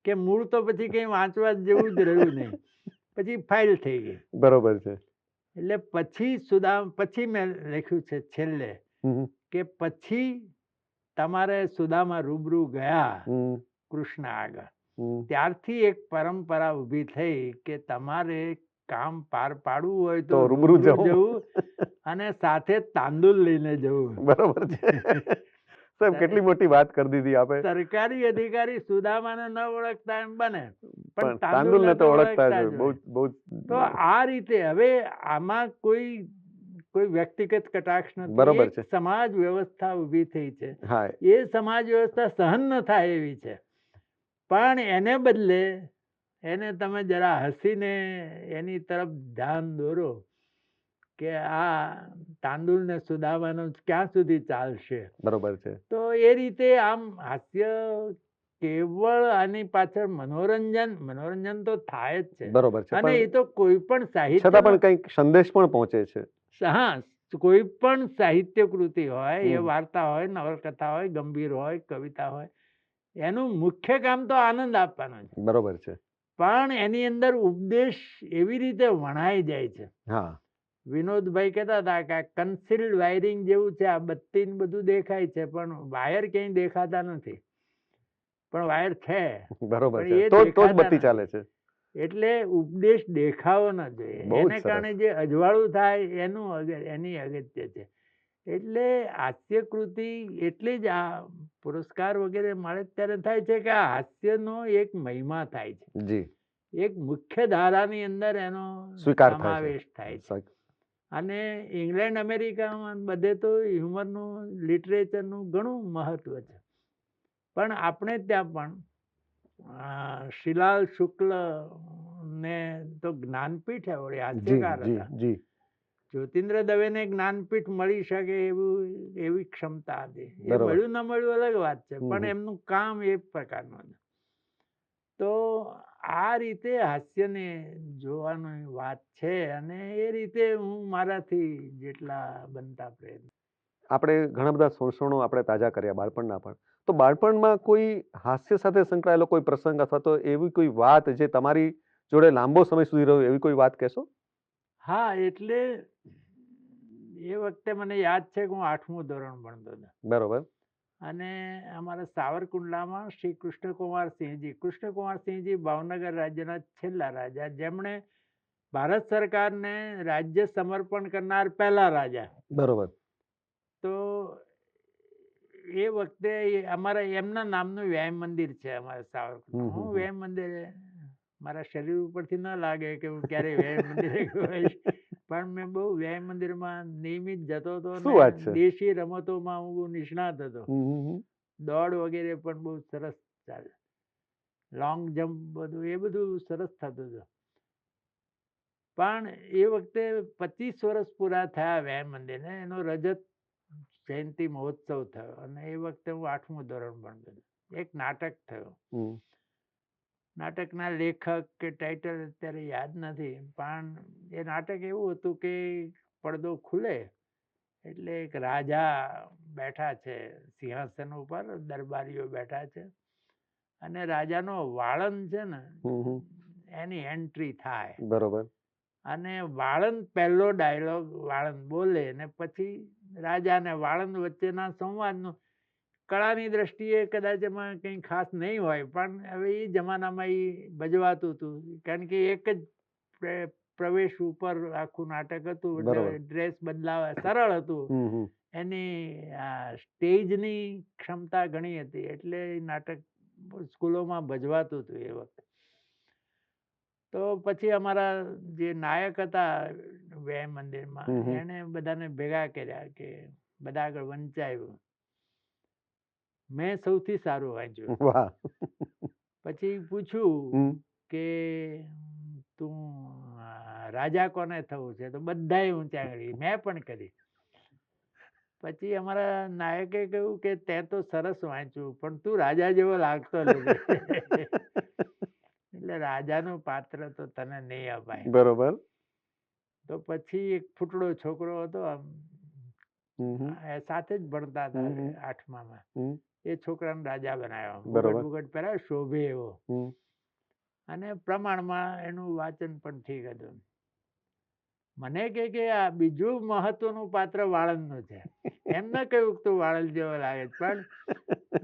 કે મૂળ તો પછી કઈ વાંચવા જેવું જ રહ્યું નહીં. પછી ફાઇલ થઈ ગઈ. બરોબર છે. એટલે પછી મેં લખ્યું છે છેલ્લે કે પછી તમારે સુદામા રૂબરૂ ગયા કૃષ્ણ આગળ, ત્યારથી એક પરંપરા ઊભી થઈ કે તમારે કામ પાર પાડવું હોય તો રૂબરૂ જવું અને સાથે તાંદુલ લઈને જવું. બરોબર છે. સાહેબ કેટલી મોટી વાત કરી દીધી આપે. સરકારી અધિકારી સુદામાને ન ઓળખતા એમ બને, પણ તાંદુલને તો ઓળખતા જ. બહુ. તો આ રીતે હવે આમાં કોઈ વ્યક્તિગત કટાક્ષ નથી. બરોબર છે. સમાજ વ્યવસ્થા ઊભી થઈ છે. હા. એ સમાજ વ્યવસ્થા સહન ન થાય એવી છે, પણ એને બદલે એને તમે જરા હસીને એની તરફ ધ્યાન દોરો કે આ તાંદુલ ને સુદામાનું ક્યાં સુધી ચાલશે. બરોબર છે. તો એ રીતે આમ હાસ્ય કેવળ આની પાછળ મનોરંજન તો થાય જ છે. બરોબર છે. અને એ તો કોઈ પણ સાહિત્ય છતાં પણ કંઈક સંદેશ પણ પહોંચે છે. હા, કોઈ પણ સાહિત્ય કૃતિ હોય, એ વાર્તા હોય, નવલકથા હોય, ગંભીર હોય, કવિતા હોય, એનું મુખ્ય કામ તો આનંદ આપવાનો છે. બરોબર છે. પણ એની અંદર ઉપદેશ એવી રીતે વણાઈ જાય છે. હા. વિનોદભાઈ કહેતા હતા કે કન્સીલ્ડ વાયરિંગ જેવું છે. આ બત્તી બધું દેખાય છે પણ વાયર ક્યાંય દેખાતા નથી, પણ વાયર છે. બરોબર છે. તો જ બત્તી ચાલે છે. એટલે ઉપદેશ દેખાવો ન જોઈએ. એને કારણે જે અજવાળું થાય એની અગત્ય છે. એટલે હાસ્યકૃતિ એટલી જ આ પુરસ્કાર વગેરે મળે ત્યારે થાય છે કે આ હાસ્યનો એક મહિમા થાય છે. જી. એક મુખ્ય ધારાની અંદર એનો સમાવેશ થાય છે. અને ઇંગ્લેન્ડ અમેરિકામાં બધે તો હ્યુમરનું, લિટરેચરનું ઘણું મહત્વ છે. પણ આપણે ત્યાં પણ શિલાલ શુક્લ ને તો જ્ઞાનપીઠ વળી હાસ્યકાર હતા. જ્યોતિન્દ્ર દવેને જ્ઞાનપીઠ મળી શકે એવી ક્ષમતા હતી. એ મળ્યું ન મળ્યું અલગ વાત છે, પણ એમનું કામ એ પ્રકારનું હતું. તો આ રીતે હાસ્યને જોવાની વાત છે અને એ રીતે હું મારાથી જેટલા બનતા પ્રયત્ન. આપણે ઘણા બધા સંસ્કરણો આપણે તાજા કર્યા બાળપણના પણ. તો બાળપણમાં કોઈ હાસ્ય સાથે સંકળાયેલો કોઈ પ્રસંગ અથવા તો એવી કોઈ વાત જે તમારી જોડે લાંબો સમય સુધી રહ્યો, એવી કોઈ વાત કહેશો? હા, એટલે એ વખતે મને યાદ છે કે હું 8મું ધોરણ ભણતો હતો. બરોબર. અને અમારા સાવરકુંડલામાં શ્રી કૃષ્ણકુમારસિંહજી ભાવનગર રાજ્યના છેલ્લા રાજા, જેમણે ભારત સરકારને રાજ્ય સમર્પણ કરનાર પહેલા રાજા. બરોબર. તો એ વખતે અમારા એમના નામનું વ્યાયામ મંદિર છે અમારા સાવરકુંડલા. હું વ્યાયામ મંદિરે, મારા શરીર ઉપરથી ન લાગે કે હું ક્યારે વ્યાયામ મંદિરે ગયો, પણ મેં બહુ વ્યાયામ મંદિરમાં નિયમિત જતો હતો. દેશી રમતોમાં હું બહુ નિષ્ણાત હતો. દોડ વગેરે પણ બહુ સરસ ચાલે. લોંગ જમ્પ બધું એ બધું સરસ થતું હતું. પણ એ વખતે 25 વર્ષ પૂરા થયા વ્યાયામ મંદિરને, એનો રજત જયંતિ મહોત્સવ થયો અને એ વખતે હું 8મું ધોરણ ભણતો હતો. એક નાટક થયું. હમ. નાટકના લેખક કે ટાઇટલ અત્યારે યાદ નથી, પણ એ નાટક એવું હતું કે પડદો ખુલે એટલે એક રાજા બેઠા છે સિંહાસન ઉપર, દરબારીઓ બેઠા છે અને રાજાનો વાળંદ છે ને એની એન્ટ્રી થાય. બરોબર. અને વાળંદ પહેલો ડાયલોગ વાળંદ બોલે ને પછી રાજા ને વાળંદ વચ્ચેના સંવાદનું કળાની દ્રષ્ટિએ કદાચ એમાં કંઈ ખાસ નહીં હોય, પણ હવે એ જમાનામાં એ ભજવાતું હતું, કારણ કે એક જ પ્રવેશ ઉપર આખું નાટક હતું, એટલે ડ્રેસ બદલાવા સરળ હતું. એની સ્ટેજની ક્ષમતા ઘણી હતી, એટલે એ નાટક સ્કૂલોમાં ભજવાતું હતું એ વખતે. તો પછી અમારા જે નાયક હતા વ્યાયામ મંદિરમાં, એને બધાને ભેગા કર્યા કે બધા આગળ વંચાયું. મેં સૌથી સારું વાંચ્યું. પછી પૂછ્યું કે તું રાજા કોને થવું છે, તો બધાએ ઊંચા કરી, મેં પણ કરી. પછી અમારા નાયકે કહ્યું કે તે તો સરસ વાંચ્યું, પણ તું રાજા જેવો લાગતો નથી. એટલે રાજાનું પાત્ર તો તને નહીં અપાય. બરોબર. તો પછી એક ફૂટડો છોકરો હતો, સાથે જ ભણતા હતા 8મામાં, એ છોકરાને રાજા બનાવ્યો. મુગટ પહેરાવ્યો, શોભે એવો, અને પ્રમાણમાં એનું વાંચન પણ ઠીક હતું. મને કે આ બીજું મહત્વનું પાત્ર વાળંદનું છે. એમ ન કહ્યું તું વાળંદ જેવો લાગે, પણ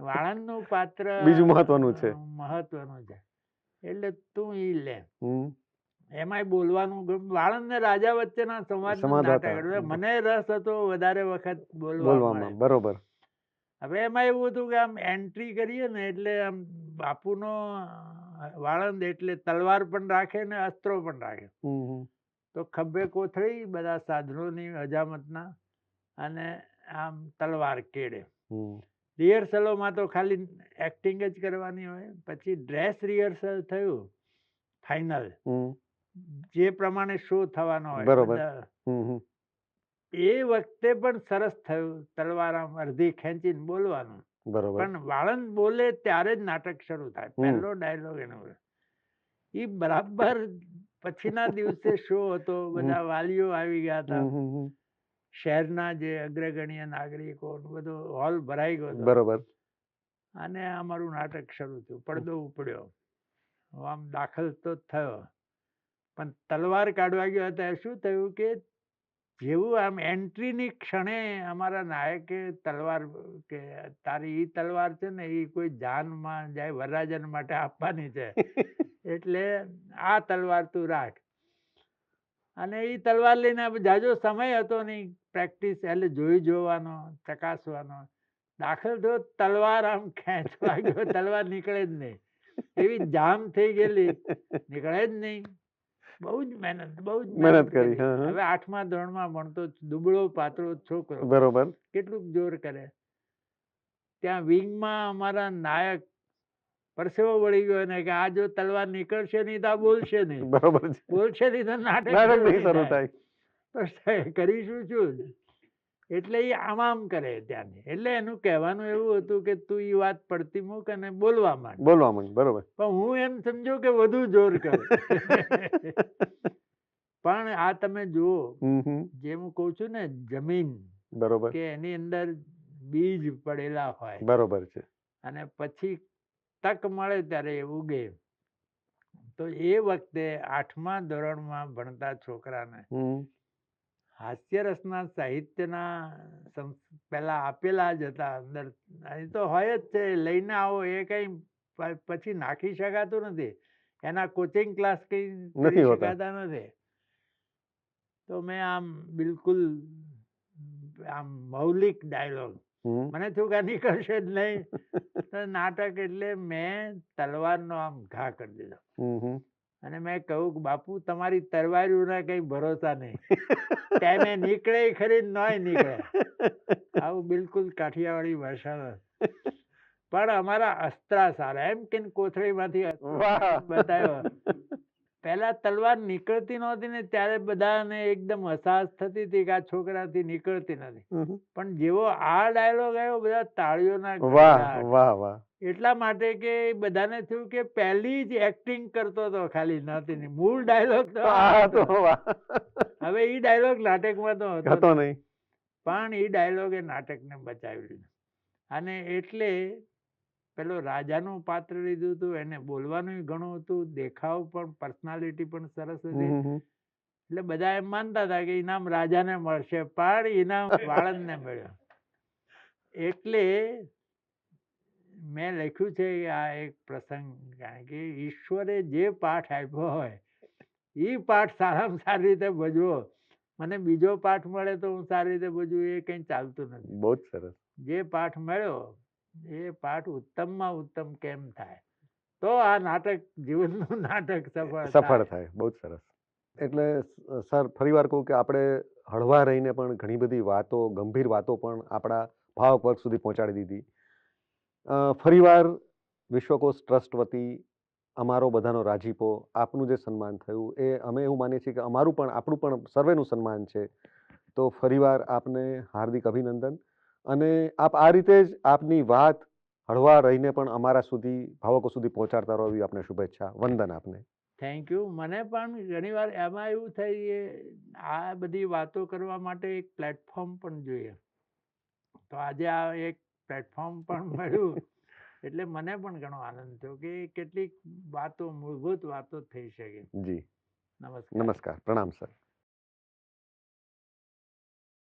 વાળંદનું પાત્ર બીજું મહત્વનું છે. એટલે તું ઈ લે. એમાંય બોલવાનું, વાળંદ ને રાજા વચ્ચેના સંવાદ નાટક, મને રસ હતો વધારે વખત બોલવામાં. બરોબર. હવે એમાં એવું હતું કે આમ એન્ટ્રી કરીએ ને એટલે આમ બાપુનો વાળંદ એટલે તલવાર પણ રાખે ને અસ્ત્રો પણ રાખે. તો ખભે કોથળી, બધા સાધનોની હજામતના, અને આમ તલવાર કેડે. રિહર્સલોમાં તો ખાલી એક્ટિંગ જ કરવાની હોય. પછી ડ્રેસ રિહર્સલ થયું ફાઇનલ, જે પ્રમાણે શો થવાનો હોય. એ વખતે પણ સરસ થયું. તલવાર આમ અડધી ખેંચીને બોલવાનું. પણ વાળંદ બોલે ત્યારે જ નાટક શરૂ થાય. પહેલો ડાયલોગ એનો એ બરાબર. પછીના દિવસે શો હતો, બધા વાલીઓ આવી ગયા હતા, શહેરના જે અગ્રગણ્ય નાગરિકો, બધો હોલ ભરાઈ ગયો હતો. બરોબર. અને અમારું નાટક શરૂ થયું. પડદો ઉપડ્યો, આમ દાખલ તો થયો, પણ તલવાર કાઢવા ગયો ત્યારે શું થયું કે જેવું આમ એન્ટ્રીની ક્ષણે અમારા નાયકે તલવાર કે તારી ઈ તલવાર છે ને એ કોઈ જાનમાં જાય વરરાજન માટે આપવાની છે, એટલે આ તલવાર તું રાખ. અને એ તલવાર લઈને જાજો સમય હતો નહીં, પ્રેક્ટિસ એટલે જોવાનો, ચકાસવાનો. દાખલ થયો, તલવાર આમ ખેંચવા ગયો, તલવાર નીકળે જ નહીં, એવી જામ થઈ ગયેલી, નીકળે જ નહીં. બહુ જ મહેનત કરી. હવે 8મા ધોરણમાં ભણતો દુબળો પાતળો છોકરો, બરોબર, કેટલુંક જોર કરે. ત્યાં વિંગમાં અમારા નાયક પરસેવો વળી ગયો ને કે આ જો તલવાર નીકળશે નહીં તો આ બોલશે નહીં. બરોબર, બોલશે નહીં તો નાટક નહીં શરૂ થાય. તો કરીશું શું? એટલે એ આમ કરે ત્યાંની. એટલે એનું કહેવાનું એવું હતું કે તું એ વાત પડતી મૂક અને બોલવા માંડ. બરોબર. પણ હું એમ સમજો કે વધુ જોર કર. પણ આ તમે જુઓ, જે હું કઉ છું ને જમીન, બરોબર, કે એની અંદર બીજ પડેલા હોય. બરોબર છે. અને પછી તક મળે ત્યારે એ ઉગે. તો એ વખતે 8મા ધોરણમાં ભણતા છોકરાને હાસ્યરસના સાહિત્યના પેલા આપેલા જ હતા અંદર. અહીં તો હોય જ છે, લઈને આવો, એ કઈ પછી નાખી શકાતું નથી. એના કોચિંગ ક્લાસ કઈ કરી શકાતા નથી. તો મેં આમ બિલકુલ આમ મૌલિક ડાયલોગ, મને થયું કે નીકળશે જ નહીં. તો નાટક એટલે મેં તલવારનો આમ ઘા કરી દીધો. અને મેં કહ્યું કે બાપુ તમારી તલવારીઓના કઈ ભરોસા નહીં, ટાઈમે નીકળે ખરી નોય નીકળે. આવું બિલકુલ કાઠિયાવાડી ભાષામાં. પણ અમારા અસ્ત્રા સારા, એમ કે કોથળીમાંથી વાહ બતાવ્યો. પહેલા તલવાર નીકળતી નહોતી ને ત્યારે બધાને એકદમ હસાહસ થતી હતી કે આ છોકરાથી નીકળતી નથી. હમ. પણ જેવો આ ડાયલોગ આવ્યો બધા તાળીઓના વાહ ગડગડાટ. વાહ વાહ. એટલા માટે કે બધાને થયું કે પહેલી જ એક્ટિંગ કરતો હતો, ખાલી નહોતી ની. મૂળ ડાયલોગ તો આ આ હતો. તો વાહ. હવે ઈ ડાયલોગ નાટકમાં તો હતો હતો નહીં. નહીં. પણ ઈ ડાયલોગે નાટકને બચાવી લીધું. અને એટલે પેલો રાજાનું પાત્ર લીધું હતું, એને બોલવાનું ઘણું હતું, દેખાવ પણ, પર્સનાલિટી પણ સરસ હતી. હમ. એટલે બધા એમ માનતા હતા કે ઇનામ રાજાને મળશે, પણ ઇનામ વાળંદને મળ્યો. એટલે મેં લખ્યું છે કે આ એક પ્રસંગ, કારણ કે ઈશ્વરે જે પાઠ આપ્યો હોય એ પાઠ સારામાં સારી રીતે ભજવો. મને બીજો પાઠ મળે તો હું સારી રીતે ભજવું, એ કઈ ચાલતું નથી. બહુ જ સરસ. જે પાઠ મળ્યો એ પાઠ ઉત્તમમાં ઉત્તમ કેમ થાય તો આ નાટક જીવનનું નાટક સફળ થાય. બહુ જ સરસ. એટલે સર ફરીવાર કહું કે આપણે હળવા રહીને પણ ઘણી બધી વાતો, ગંભીર વાતો પણ આપણા ભાવક વર્ગ સુધી પહોંચાડી દીધી. ફરીવાર વિશ્વકોશ ટ્રસ્ટ વતી અમારો બધાનો રાજીપો, આપનું જે સન્માન થયું એ અમે એવું માનીએ છીએ કે અમારું પણ, આપણું પણ સર્વેનું સન્માન છે. તો ફરીવાર આપને હાર્દિક અભિનંદન. અને આપ આ રીતે જ આપની વાત હળવા રહીને પણ અમારા સુધી, ભાવકો સુધી પહોંચાડતા રહો એવી આપને શુભેચ્છા. વંદન આપને. Thank you. મને પણ ઘણીવાર એમાં એવું થાય કે આ બધી વાતો કરવા માટે એક પ્લેટફોર્મ પણ જોઈએ. તો આજે આ એક પ્લેટફોર્મ પણ મળ્યું એટલે મને પણ ઘણો આનંદ થયો કે કેટલીક વાતો, મૂળભૂત વાતો થઈ શકે. જી નમસ્કાર. નમસ્કાર. પ્રણામ સર.